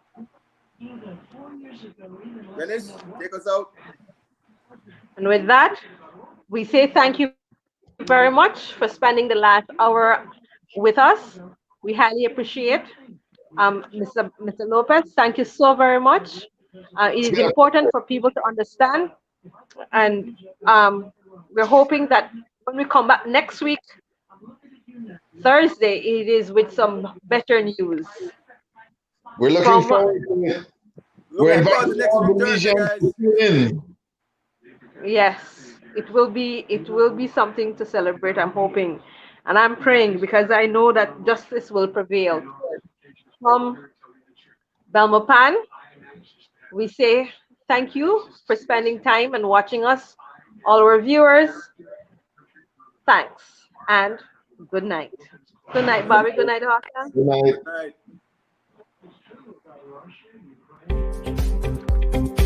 Dennis, take us out. And with that, we say thank you very much for spending the last hour with us. We highly appreciate. Mr. Lopez, thank you so very much. It is Yeah. important for people to understand, and we're hoping that when we come back next week, Thursday, it is with some better news. We're looking From forward to it. We're Looking forward to inviting next all week, Thursday, Belizeans guys. to tune in. yes, it will be something to celebrate. I'm hoping, and I'm praying because I know that justice will prevail. From Belmopan, we say thank you for spending time and watching us. All our viewers, thanks and good night. Good night, Bobby. Good night, Hawker. Good night. All right.